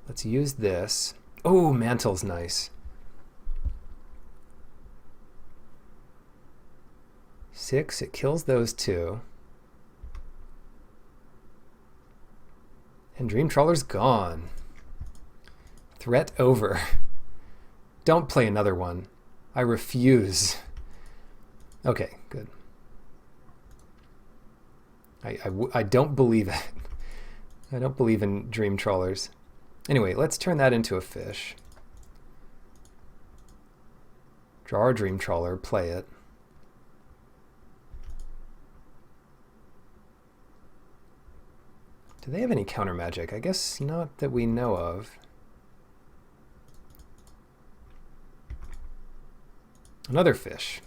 Let's use this. Oh, Mantle's nice. 6, it kills those 2. And Dream Trawler's gone. Threat over. Don't play another one. I refuse. Okay, good. I don't believe it. I don't believe in Dream Trawlers. Anyway, let's turn that into a fish. Draw our Dream Trawler, play it. Do they have any counter magic? I guess not that we know of. Another fish.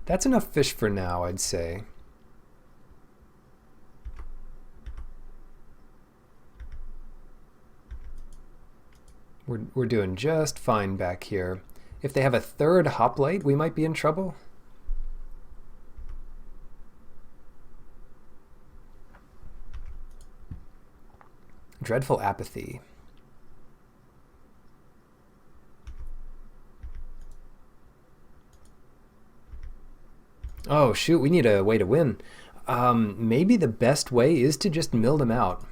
That's enough fish for now, I'd say. We're doing just fine back here. If they have a 3rd hoplite, we might be in trouble. Dreadful Apathy. Oh shoot, we need a way to win. Maybe the best way is to just mill them out.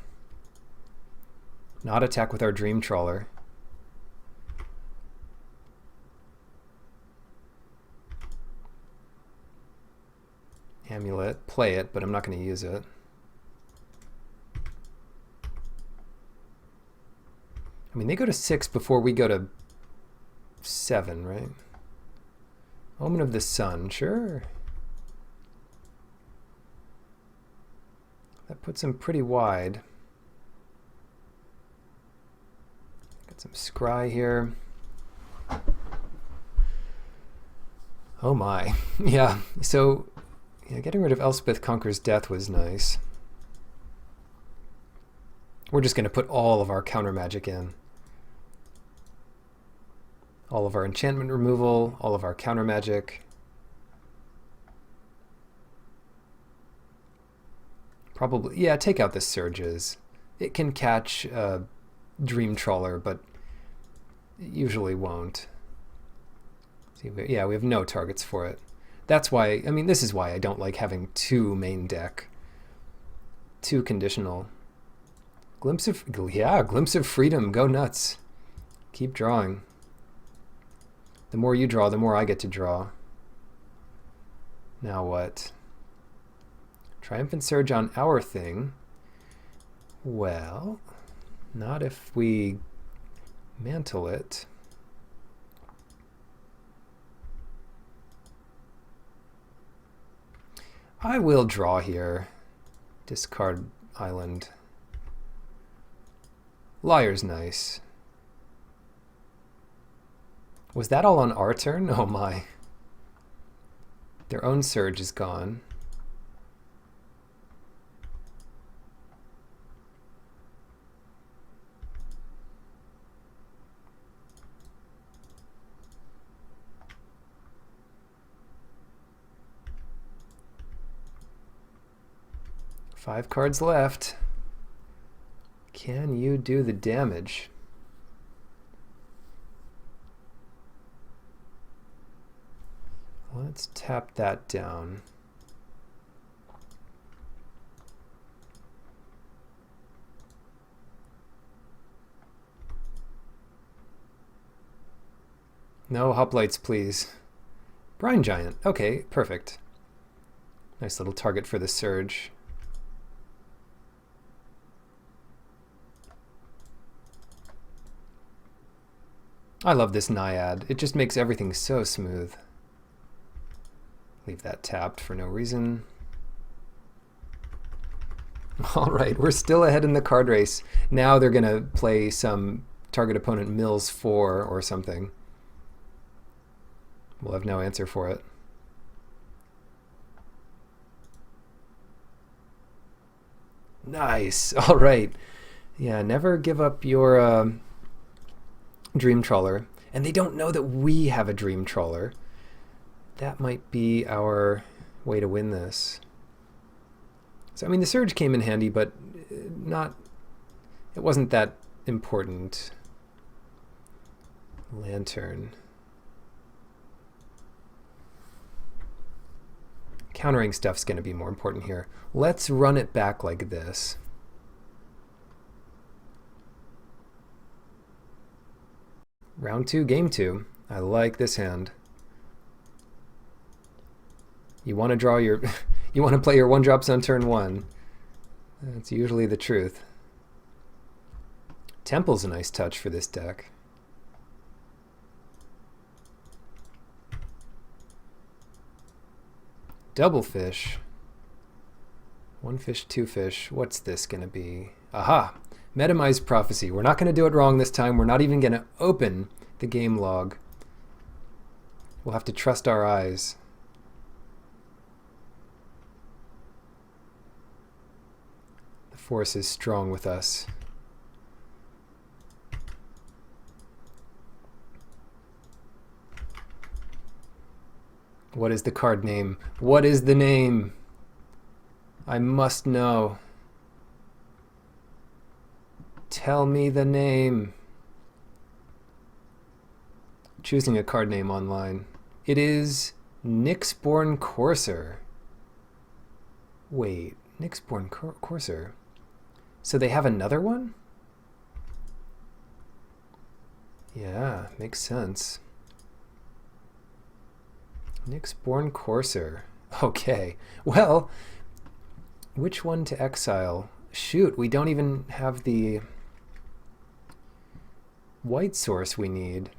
Not attack with our Dream Trawler. Amulet, play it, but I'm not going to use it. I mean, they go to 6 before we go to 7, right? Omen of the Sun, sure. That puts him pretty wide. Got some scry here. Oh my. Yeah, so getting rid of Elspeth Conquers Death was nice. We're just going to put all of our counter magic in. all of our enchantment removal, all of our counter magic. Probably, yeah, take out the surges. It can catch a Dream Trawler, but usually won't. See, yeah, we have no targets for it. That's why, I mean, this is why I don't like having two main deck. Two conditional. Glimpse of freedom, go nuts. Keep drawing. The more you draw, the more I get to draw. Now what? Triumphant Surge on our thing. Well, not if we mantle it. I will draw here. Discard island. Liar's nice. Was that all on our turn? Oh my. Their own surge is gone. Five cards left. Can you do the damage? Let's tap that down. No hoplites, please. Brine Giant. Okay, perfect. Nice little target for the surge. I love this Naiad. It just makes everything so smooth. Leave that tapped for no reason. All right, we're still ahead in the card race. Now they're going to play some target opponent mills 4 or something. We'll have no answer for it. Nice. All right. Yeah, never give up your Dream Trawler. And they don't know that we have a Dream Trawler. That might be our way to win this. So, I mean, the Surge came in handy, but it wasn't that important. Lantern. Countering stuff's going to be more important here. Let's run it back like this. Round 2, game 2. I like this hand. You want to draw your you want to play your 1-drops on turn 1. That's usually the truth. Temple's a nice touch for this deck. Double fish. 1 fish, 2 fish. What's this going to be? Aha! Metamize Prophecy. We're not going to do it wrong this time. We're not even going to open the game log. We'll have to trust our eyes. The force is strong with us. What is the card name? What is the name? I must know. Tell me the name. Choosing a card name online. It is Nyxborn Courser. Wait, Nyxborn Courser. So they have another one? Yeah, makes sense. Nyxborn Courser. Okay. Well, which one to exile? Shoot, we don't even have the white source we need.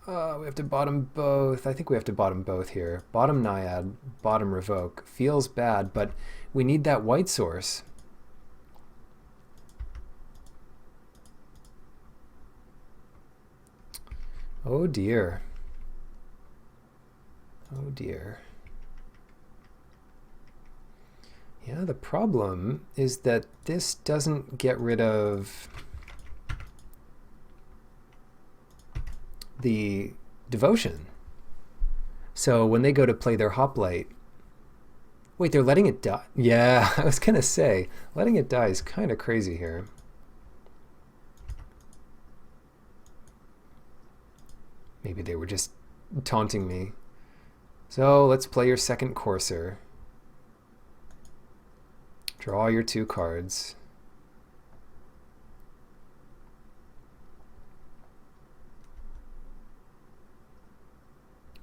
We have to bottom both. I think we have to bottom both here. Bottom Naiad, bottom Revoke. Feels bad, but we need that white source. Oh dear. Oh dear. Yeah, the problem is that this doesn't get rid of the devotion. So when they go to play their hoplite, wait, they're letting it die? Yeah, I was going to say, letting it die is kind of crazy here. Maybe they were just taunting me. So let's play your second courser. Draw your 2 cards.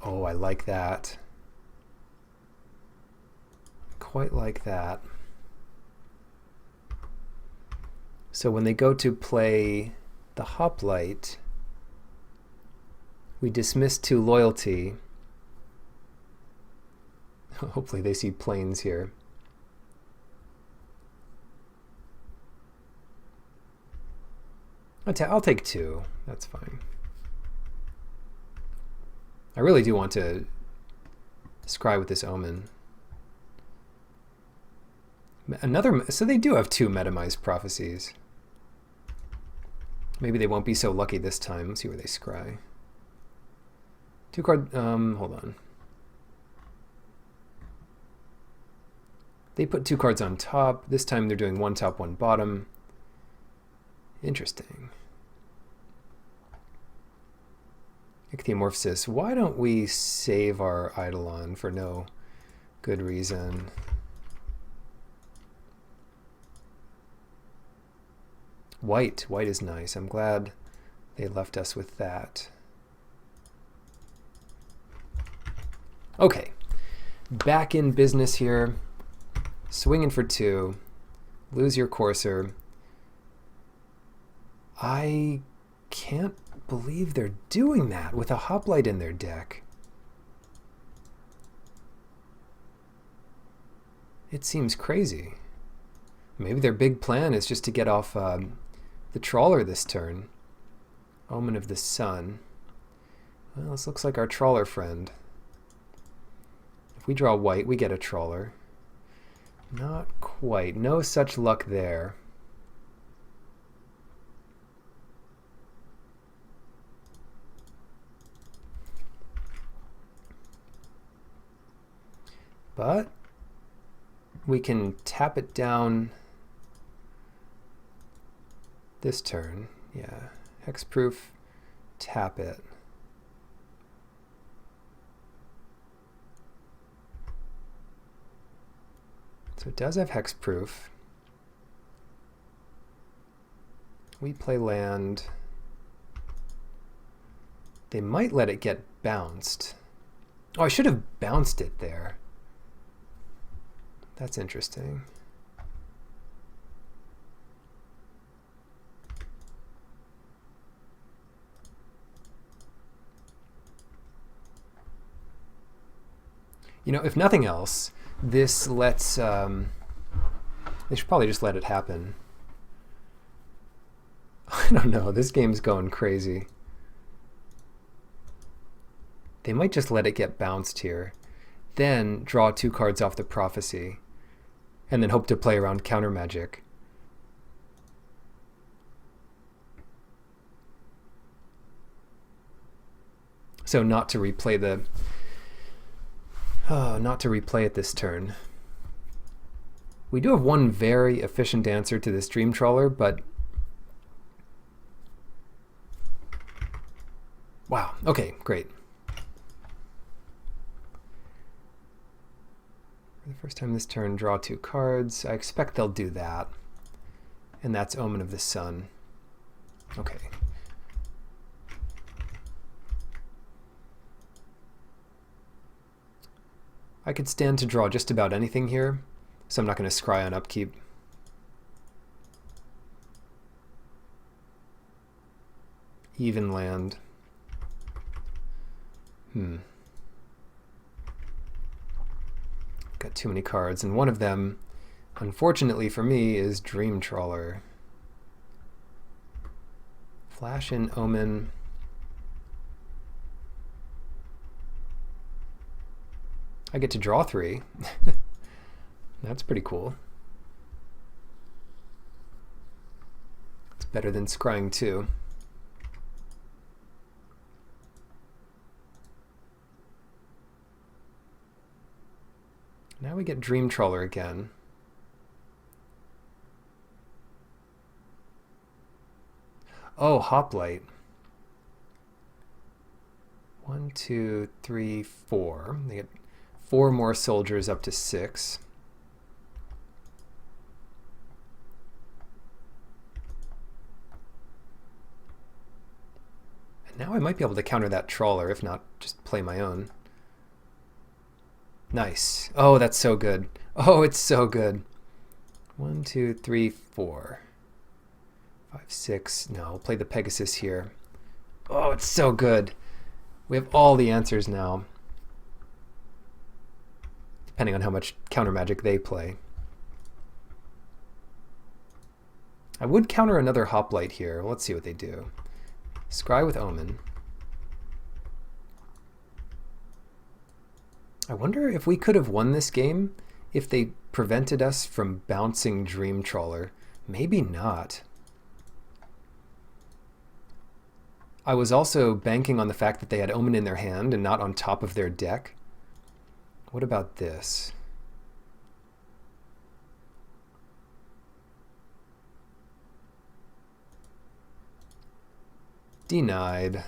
Oh, I like that. Quite like that. So when they go to play the hoplite, we dismiss 2 loyalty. Hopefully they see planes here. I'll take 2. That's fine. I really do want to scry with this omen. So they do have 2 metamized prophecies. Maybe they won't be so lucky this time. Let's see where they scry. 2 card, hold on. They put 2 cards on top. This time they're doing 1 top, 1 bottom. Interesting. Ichthyomorphosis. Why don't we save our Eidolon for no good reason? White. White is nice. I'm glad they left us with that. Okay. Back in business here. Swinging for 2. Lose your courser. I can't believe they're doing that with a hoplite in their deck. It seems crazy. Maybe their big plan is just to get off the trawler this turn. Omen of the Sun. Well, this looks like our trawler friend. If we draw white, we get a trawler. Not quite. No such luck there. But we can tap it down this turn. Yeah, hexproof, tap it. So it does have hexproof. We play land. They might let it get bounced. Oh, I should have bounced it there. That's interesting. You know, if nothing else, this lets, they should probably just let it happen. I don't know, this game's going crazy. They might just let it get bounced here. Then draw 2 cards off the prophecy. And then hope to play around counter magic. So not to replay the... Oh, not to replay it this turn. We do have one very efficient answer to this Dream Trawler, but... Wow, okay, great. For the first time this turn, draw 2 cards. I expect they'll do that. And that's Omen of the Sun. Okay. I could stand to draw just about anything here, so I'm not going to scry on upkeep. Even land. Got too many cards, and one of them, unfortunately for me, is Dream Trawler. Flash in Omen. I get to draw 3. That's pretty cool. It's better than scrying 2. Now we get Dream Trawler again. Oh, Hoplite. 1, 2, 3, 4. They get 4 more soldiers up to 6. And now I might be able to counter that trawler, if not just play my own. Nice. Oh, that's so good. Oh, it's so good. 1, 2, 3, 4. 5, 6. No, I'll play the Pegasus here. Oh, it's so good. We have all the answers now, depending on how much counter magic they play. I would counter another Hoplite here. Let's see what they do. Scry with Omen. I wonder if we could have won this game if they prevented us from bouncing Dream Trawler. Maybe not. I was also banking on the fact that they had Omen in their hand and not on top of their deck. What about this? Denied.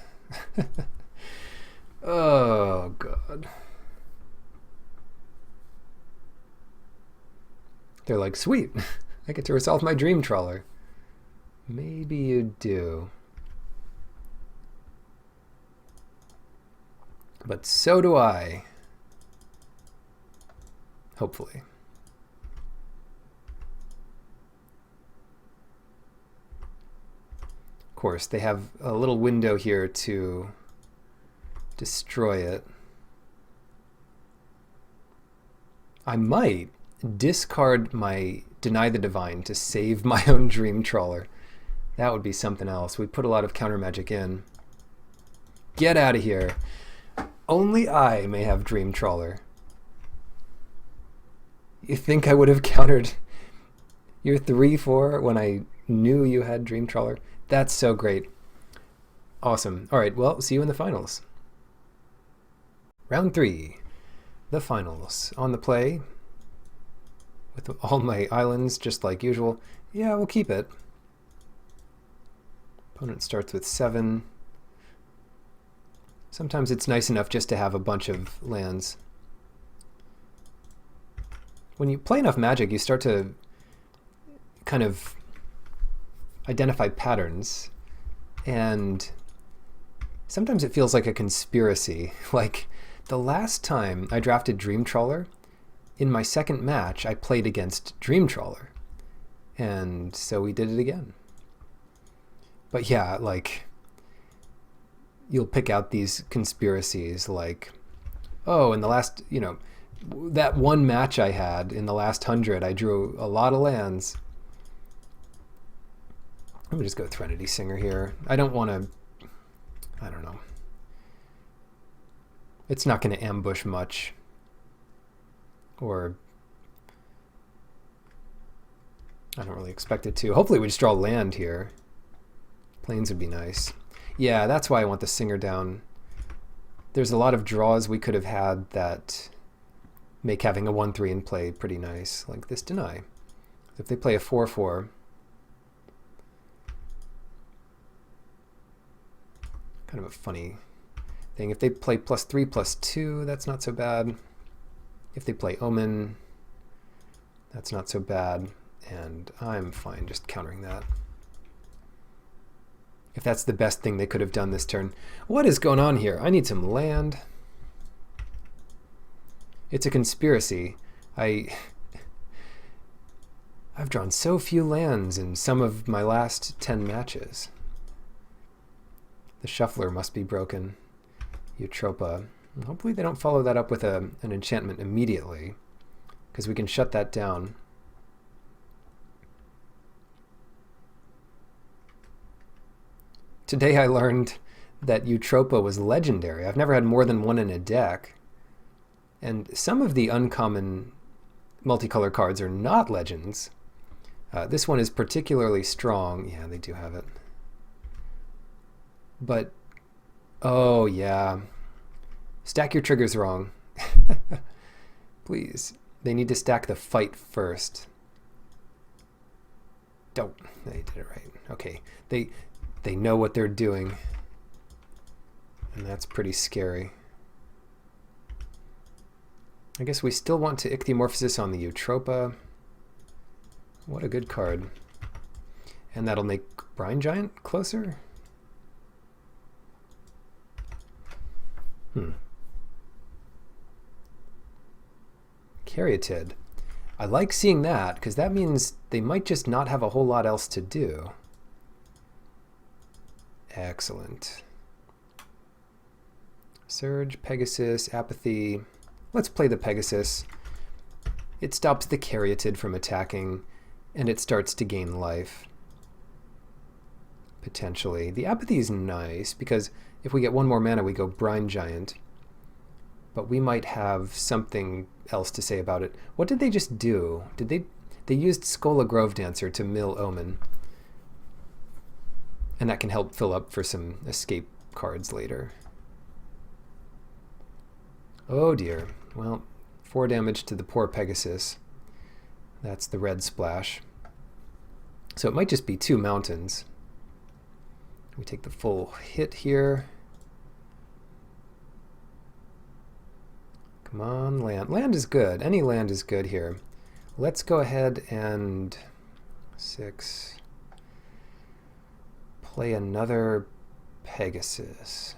Oh, God. They're like, sweet, I get to resolve my Dream Trawler. Maybe you do. But so do I. Hopefully. Of course, they have a little window here to destroy it. I might discard my Deny the Divine to save my own Dream Trawler. That would be something else. We put a lot of counter magic in. Get out of here. Only I may have Dream Trawler. You think I would have countered your 3-4 when I knew you had Dream Trawler? That's so great. Awesome. All right, well, see you in the finals. Round 3, the finals. On the play, with all my islands, just like usual. Yeah, we'll keep it. Opponent starts with 7. Sometimes it's nice enough just to have a bunch of lands. When you play enough Magic, you start to kind of identify patterns, and sometimes it feels like a conspiracy. Like the last time I drafted Dream Trawler, in my second match, I played against Dream Trawler, and so we did it again. But yeah, like, you'll pick out these conspiracies like, oh, in the last, that one match I had in the last 100, I drew a lot of lands. Let me just go Threnody Singer here. I don't want to, I don't know. It's not going to ambush much. Or, I don't really expect it to. Hopefully we just draw land here. Plains would be nice. Yeah, that's why I want the Singer down. There's a lot of draws we could have had that make having a 1-3 in play pretty nice, like this Deny. If they play a 4-4, kind of a funny thing. If they play +3/+2, that's not so bad. If they play Omen, that's not so bad, and I'm fine just countering that. If that's the best thing they could have done this turn. What is going on here? I need some land. It's a conspiracy. I've drawn so few lands in some of my last 10 matches. The Shuffler must be broken. Eutropa. Hopefully they don't follow that up with an enchantment immediately, because we can shut that down. Today I learned that Eutropa was legendary. I've never had more than one in a deck. And some of the uncommon multicolor cards are not legends. This one is particularly strong. Yeah, they do have it. But, oh yeah. Stack your triggers wrong. Please. They need to stack the fight first. Don't. They did it right. Okay. They know what they're doing. And that's pretty scary. I guess we still want to ichthyomorphosis on the Eutropa. What a good card. And that'll make Brine Giant closer? Caryatid. I like seeing that, because that means they might just not have a whole lot else to do. Excellent. Surge, Pegasus, Apathy. Let's play the Pegasus. It stops the Caryatid from attacking, and it starts to gain life. Potentially. The Apathy is nice, because if we get one more mana, we go Brine Giant. But we might have something else to say about it. What did they just do? They used Skola Grove Dancer to mill Omen. And that can help fill up for some escape cards later. Oh dear. Well, 4 damage to the poor Pegasus. That's the red splash. So it might just be 2 mountains. We take the full hit here. Come on, land. Land is good. Any land is good here. Let's go ahead and 6. Play another Pegasus.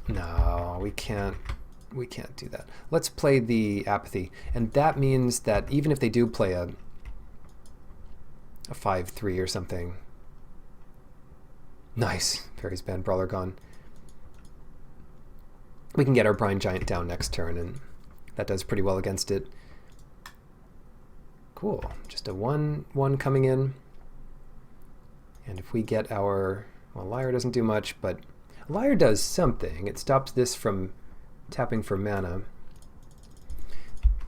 No, we can't do that. Let's play the Apathy. And that means that even if they do play a 5/3 or something. Nice. Fairy's Band Brawler gone. We can get our Brine Giant down next turn, and that does pretty well against it. Cool. Just a 1/1 coming in. And if we get our... Well, Lyre doesn't do much, but Lyre does something. It stops this from tapping for mana.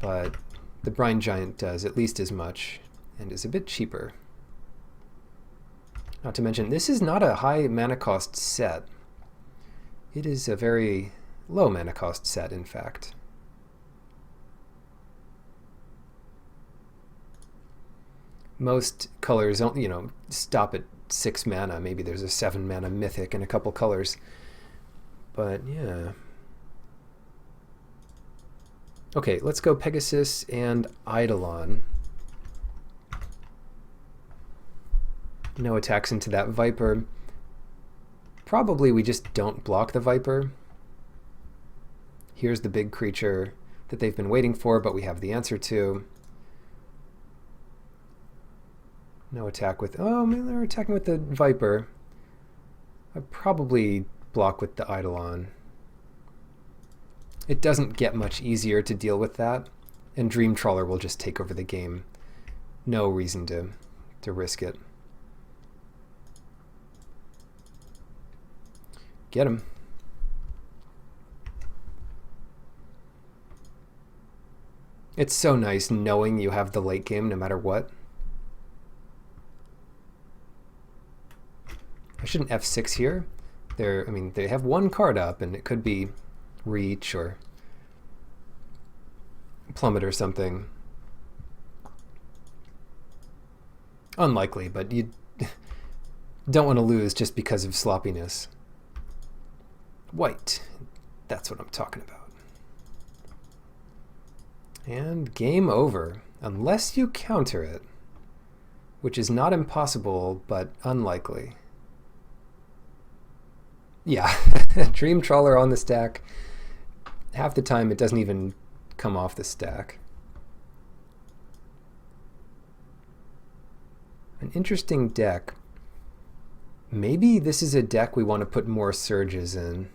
But the Brine Giant does at least as much, and is a bit cheaper. Not to mention, this is not a high mana cost set. It is a very low mana cost set, in fact. Most colors, stop at 6 mana. Maybe there's a 7 mana mythic and a couple colors. But yeah. Okay, let's go Pegasus and Eidolon. No attacks into that Viper. Probably we just don't block the Viper. Here's the big creature that they've been waiting for, but we have the answer to. No attack with... Oh, man, they're attacking with the Viper. I'd probably block with the Eidolon. It doesn't get much easier to deal with that, and Dreamtrawler will just take over the game. No reason to risk it. Get him. It's so nice knowing you have the late game no matter what. I shouldn't F6 here. They have 1 card up, and it could be Reach or Plummet or something. Unlikely, but you don't want to lose just because of sloppiness. White. That's what I'm talking about. And game over. Unless you counter it. Which is not impossible, but unlikely. Yeah. Dreamtrawler on the stack. Half the time it doesn't even come off the stack. An interesting deck. Maybe this is a deck we want to put more surges in.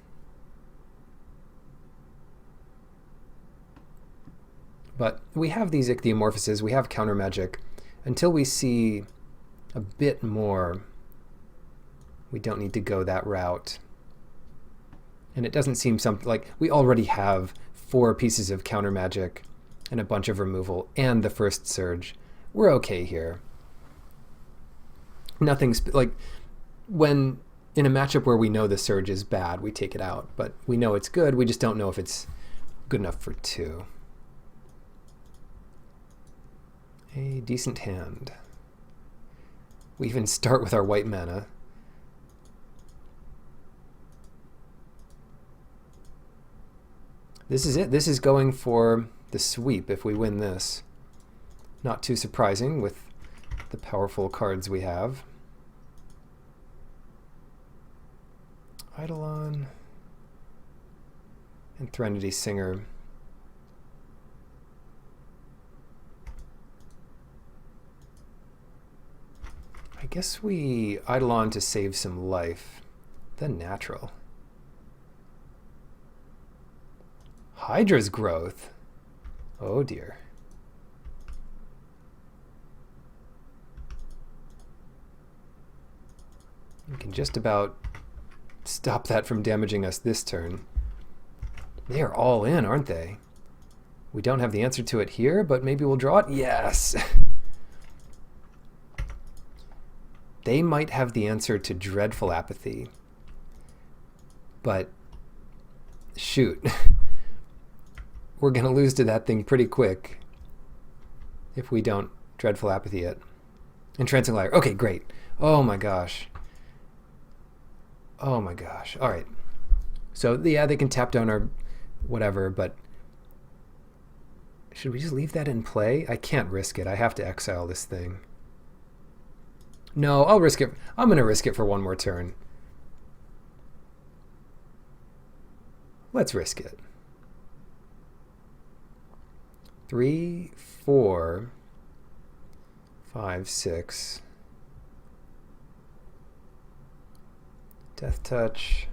But we have these ichthyomorphoses, we have counter magic. Until we see a bit more, we don't need to go that route. And it doesn't seem something like we already have 4 pieces of counter magic and a bunch of removal and the first surge. We're okay here. Nothing's like when in a matchup where we know the surge is bad, we take it out, but we know it's good. We just don't know if it's good enough for 2. A decent hand. We even start with our white mana. This is it. This is going for the sweep if we win this. Not too surprising with the powerful cards we have. Eidolon and Threnody Singer. I guess we Eidolon to save some life. Then natural. Hydra's growth. Oh dear. We can just about stop that from damaging us this turn. They are all in, aren't they? We don't have the answer to it here, but maybe we'll draw it. Yes! They might have the answer to Dreadful Apathy. But, shoot. We're going to lose to that thing pretty quick if we don't Dreadful Apathy it. Entrancing Liar. Okay, great. Oh my gosh. Oh my gosh. All right. So, yeah, they can tap down our whatever, but should we just leave that in play? I can't risk it. I have to exile this thing. No, I'll risk it. I'm going to risk it for one more turn. Let's risk it. 3, 4, 5, 6. Death Touch.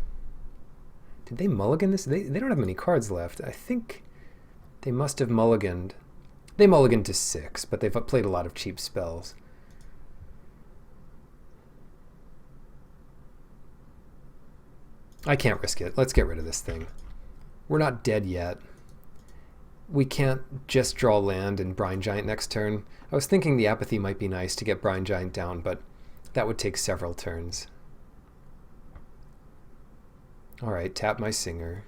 Did they mulligan this? They don't have many cards left. I think they must have mulliganed. They mulliganed to 6, but they've played a lot of cheap spells. I can't risk it. Let's get rid of this thing. We're not dead yet. We can't just draw land and Brine Giant next turn. I was thinking the Apathy might be nice to get Brine Giant down, but that would take several turns. Alright, tap my Singer.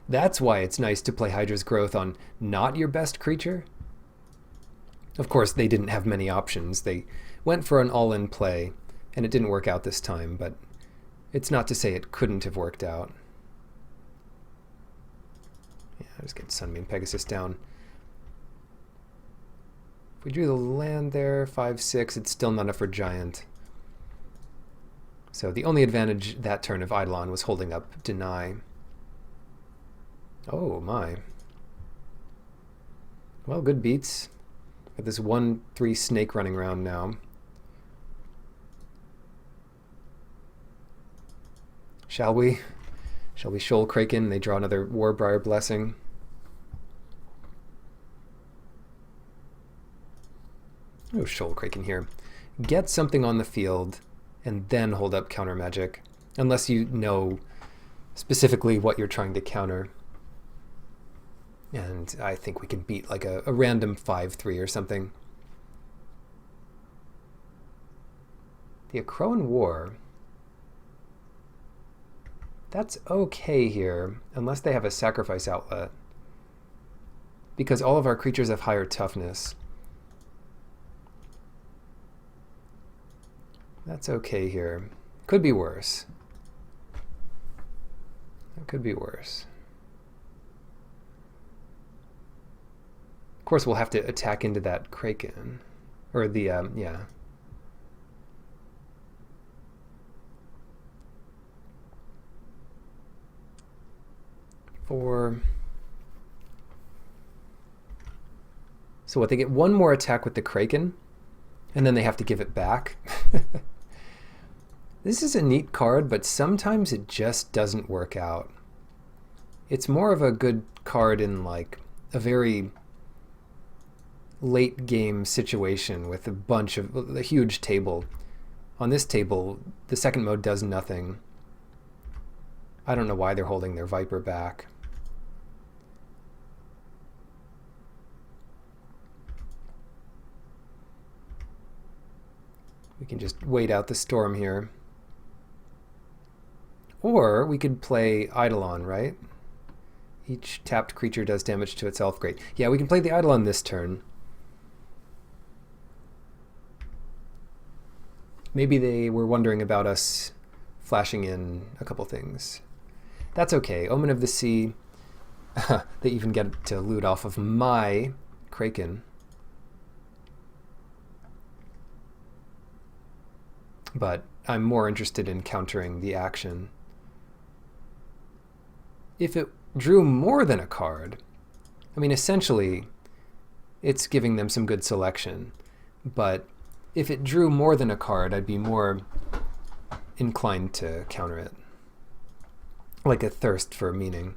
That's why it's nice to play Hydra's Growth on not your best creature. Of course, they didn't have many options. They went for an all-in play, and it didn't work out this time, but it's not to say it couldn't have worked out. Yeah, I'll just get Sunbeam Pegasus down. If we drew the land there, 5, 6, it's still not enough for Giant. So the only advantage that turn of Eidolon was holding up Deny. Oh my. Well, good beats. Got this 1/3 snake running around now. Shall we? Shall we Shoal Kraken? They draw another Warbriar Blessing. Oh, Shoal Kraken here. Get something on the field and then hold up counter magic, unless you know specifically what you're trying to counter. And I think we can beat like a random 5/3 or something. The Akroan War. That's okay here, unless they have a sacrifice outlet. Because all of our creatures have higher toughness. That's okay here. Could be worse. That could be worse. Of course, we'll have to attack into that Kraken. Or the, yeah. So what, they get one more attack with the Kraken, and then they have to give it back. This is a neat card, but sometimes it just doesn't work out. It's more of a good card in like a very late game situation with a huge table. On this table, the second mode does nothing. I don't know why they're holding their Viper back. We can just wait out the storm here. Or we could play Eidolon, right? Each tapped creature does damage to itself. Great. Yeah, we can play the Eidolon this turn. Maybe they were wondering about us flashing in a couple things. That's okay. Omen of the Sea. They even get to loot off of my Kraken. But I'm more interested in countering the action. If it drew more than a card, I mean, essentially, it's giving them some good selection. But if it drew more than a card, I'd be more inclined to counter it. Like a Thirst for Meaning.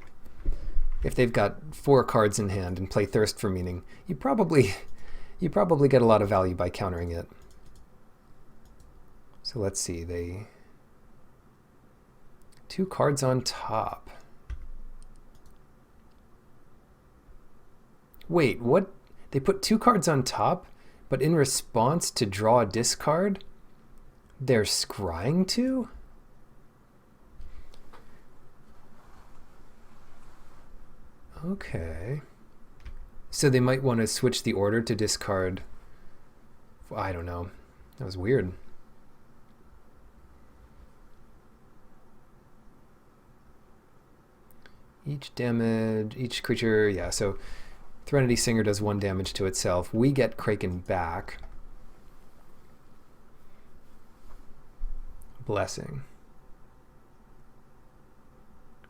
If they've got 4 cards in hand and play Thirst for Meaning, you probably get a lot of value by countering it. So let's see, 2 cards on top. Wait, what? They put 2 cards on top, but in response to draw a discard, they're scrying 2? Okay. So they might want to switch the order to discard. I don't know. That was weird. Each creature, yeah, so Threnody Singer does 1 damage to itself. We get Kraken back. Blessing.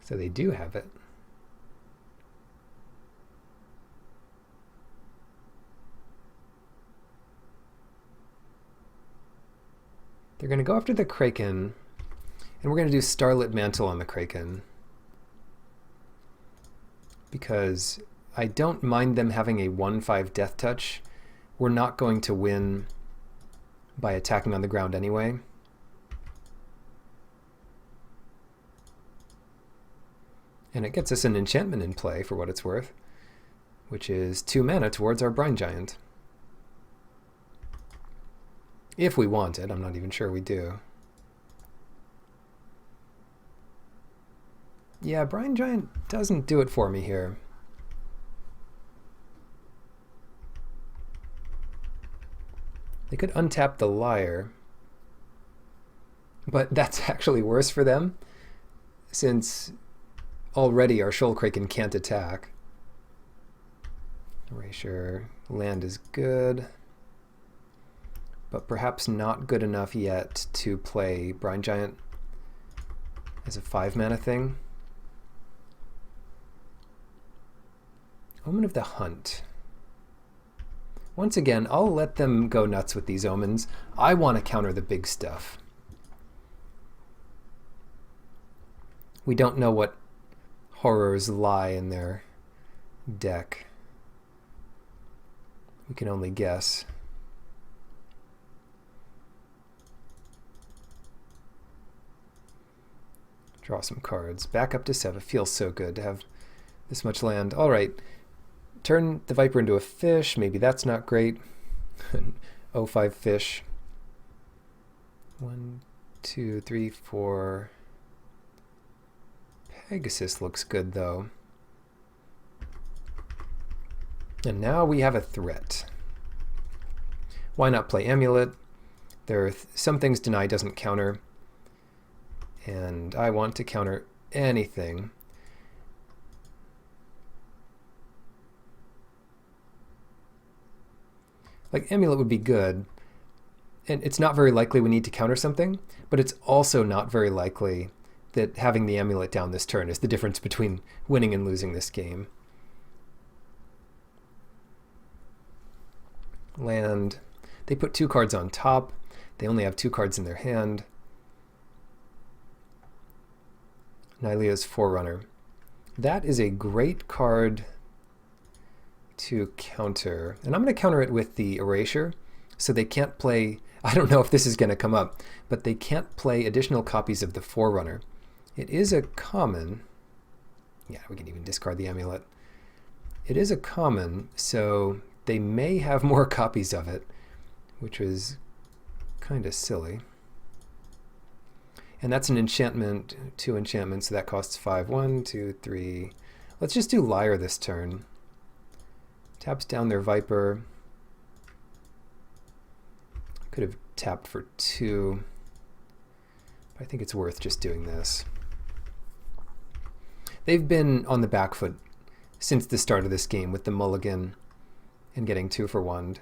So they do have it. They're going to go after the Kraken, and we're going to do Starlit Mantle on the Kraken. Because I don't mind them having a 1/5 Death Touch. We're not going to win by attacking on the ground anyway. And it gets us an enchantment in play, for what it's worth, which is 2 mana towards our Brine Giant. If we want it, I'm not even sure we do. Yeah, Brine Giant doesn't do it for me here. They could untap the Lyre, but that's actually worse for them, since already our Shoal Kraken can't attack. Erasure. Land is good, but perhaps not good enough yet to play Brine Giant as a 5 mana thing. Omen of the Hunt. Once again, I'll let them go nuts with these omens. I want to counter the big stuff. We don't know what horrors lie in their deck. We can only guess. Draw some cards. Back up to 7. Feels so good to have this much land. All right. Turn the Viper into a fish. Maybe that's not great. 0/5 fish. 1, 2, 3, 4. Pegasus looks good, though. And now we have a threat. Why not play Amulet? There are some things Deny doesn't counter, and I want to counter anything. Like, Amulet would be good, and it's not very likely we need to counter something, but it's also not very likely that having the Amulet down this turn is the difference between winning and losing this game. Land. They put 2 cards on top. They only have 2 cards in their hand. Nylea's Forerunner. That is a great card to counter. And I'm going to counter it with the Erasure, so they can't play, I don't know if this is going to come up, but they can't play additional copies of the Forerunner. It is a common. Yeah, we can even discard the Amulet. It is a common, so they may have more copies of it, which was kind of silly. And that's an enchantment, 2 enchantments, so that costs 5. 1, 2, 3. Let's just do Liar this turn. Taps down their Viper. Could have tapped for 2. But I think it's worth just doing this. They've been on the back foot since the start of this game with the mulligan and getting 2 for 1.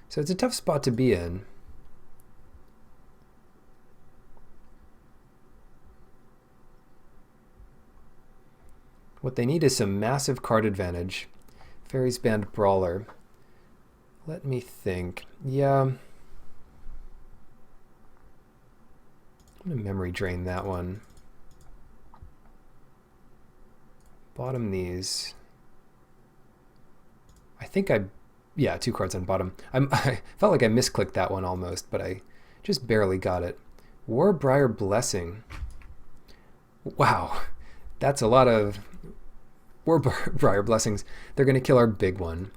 So it's a tough spot to be in. What they need is some massive card advantage. Fairies Band Brawler. Let me think. Yeah. I'm going to memory drain that one. Bottom these. I think yeah, 2 cards on bottom. I felt like I misclicked that one almost, but I just barely got it. Warbriar Blessing. Wow, that's a lot of Warbriar Blessings. They're going to kill our big one.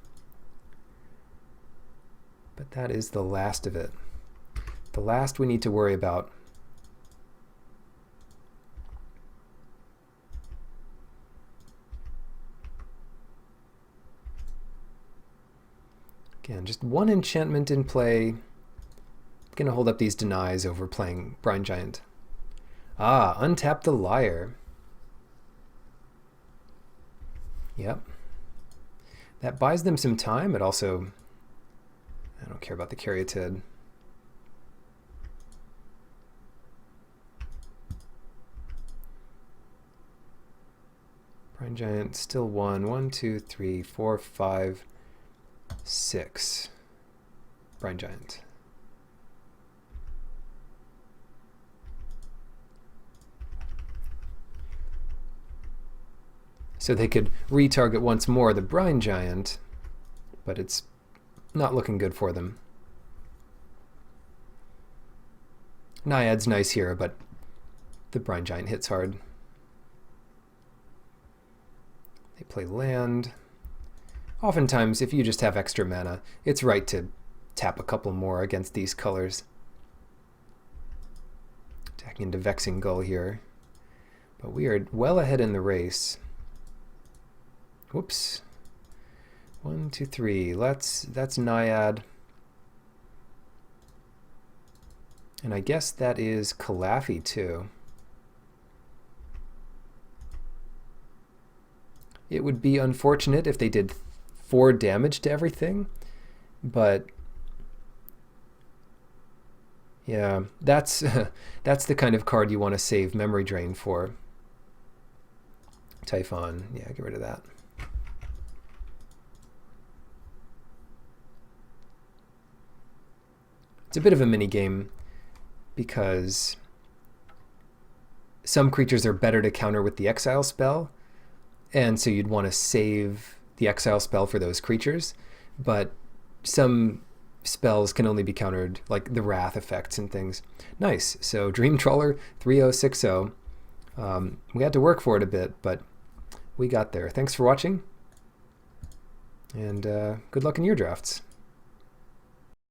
But that is the last of it. The last we need to worry about. Again, just 1 enchantment in play. Going to hold up these denies over playing Brine Giant. Ah, untap the Liar. Yep. That buys them some time. It also... I don't care about the Caryatid. Brine Giant, still 1. 1, 2, 3, 4, 5, 6. Brine Giant. So they could retarget once more the Brine Giant, but it's not looking good for them. Naiad's nice here, but the Brine Giant hits hard. They play land. Oftentimes, if you just have extra mana, it's right to tap a couple more against these colors. Attacking into Vexing Gull here. But we are well ahead in the race. Whoops. 1, 2, 3. That's Naiad. And I guess that is Calafi too. It would be unfortunate if they did 4 damage to everything, but yeah, that's that's the kind of card you want to save memory drain for. Typhon, yeah, get rid of that. It's a bit of a mini game because some creatures are better to counter with the exile spell, and so you'd want to save the exile spell for those creatures, but some spells can only be countered, like the Wrath effects and things. Nice. So Dreamtrawler 3060. We had to work for it a bit, but we got there. Thanks for watching, and good luck in your drafts.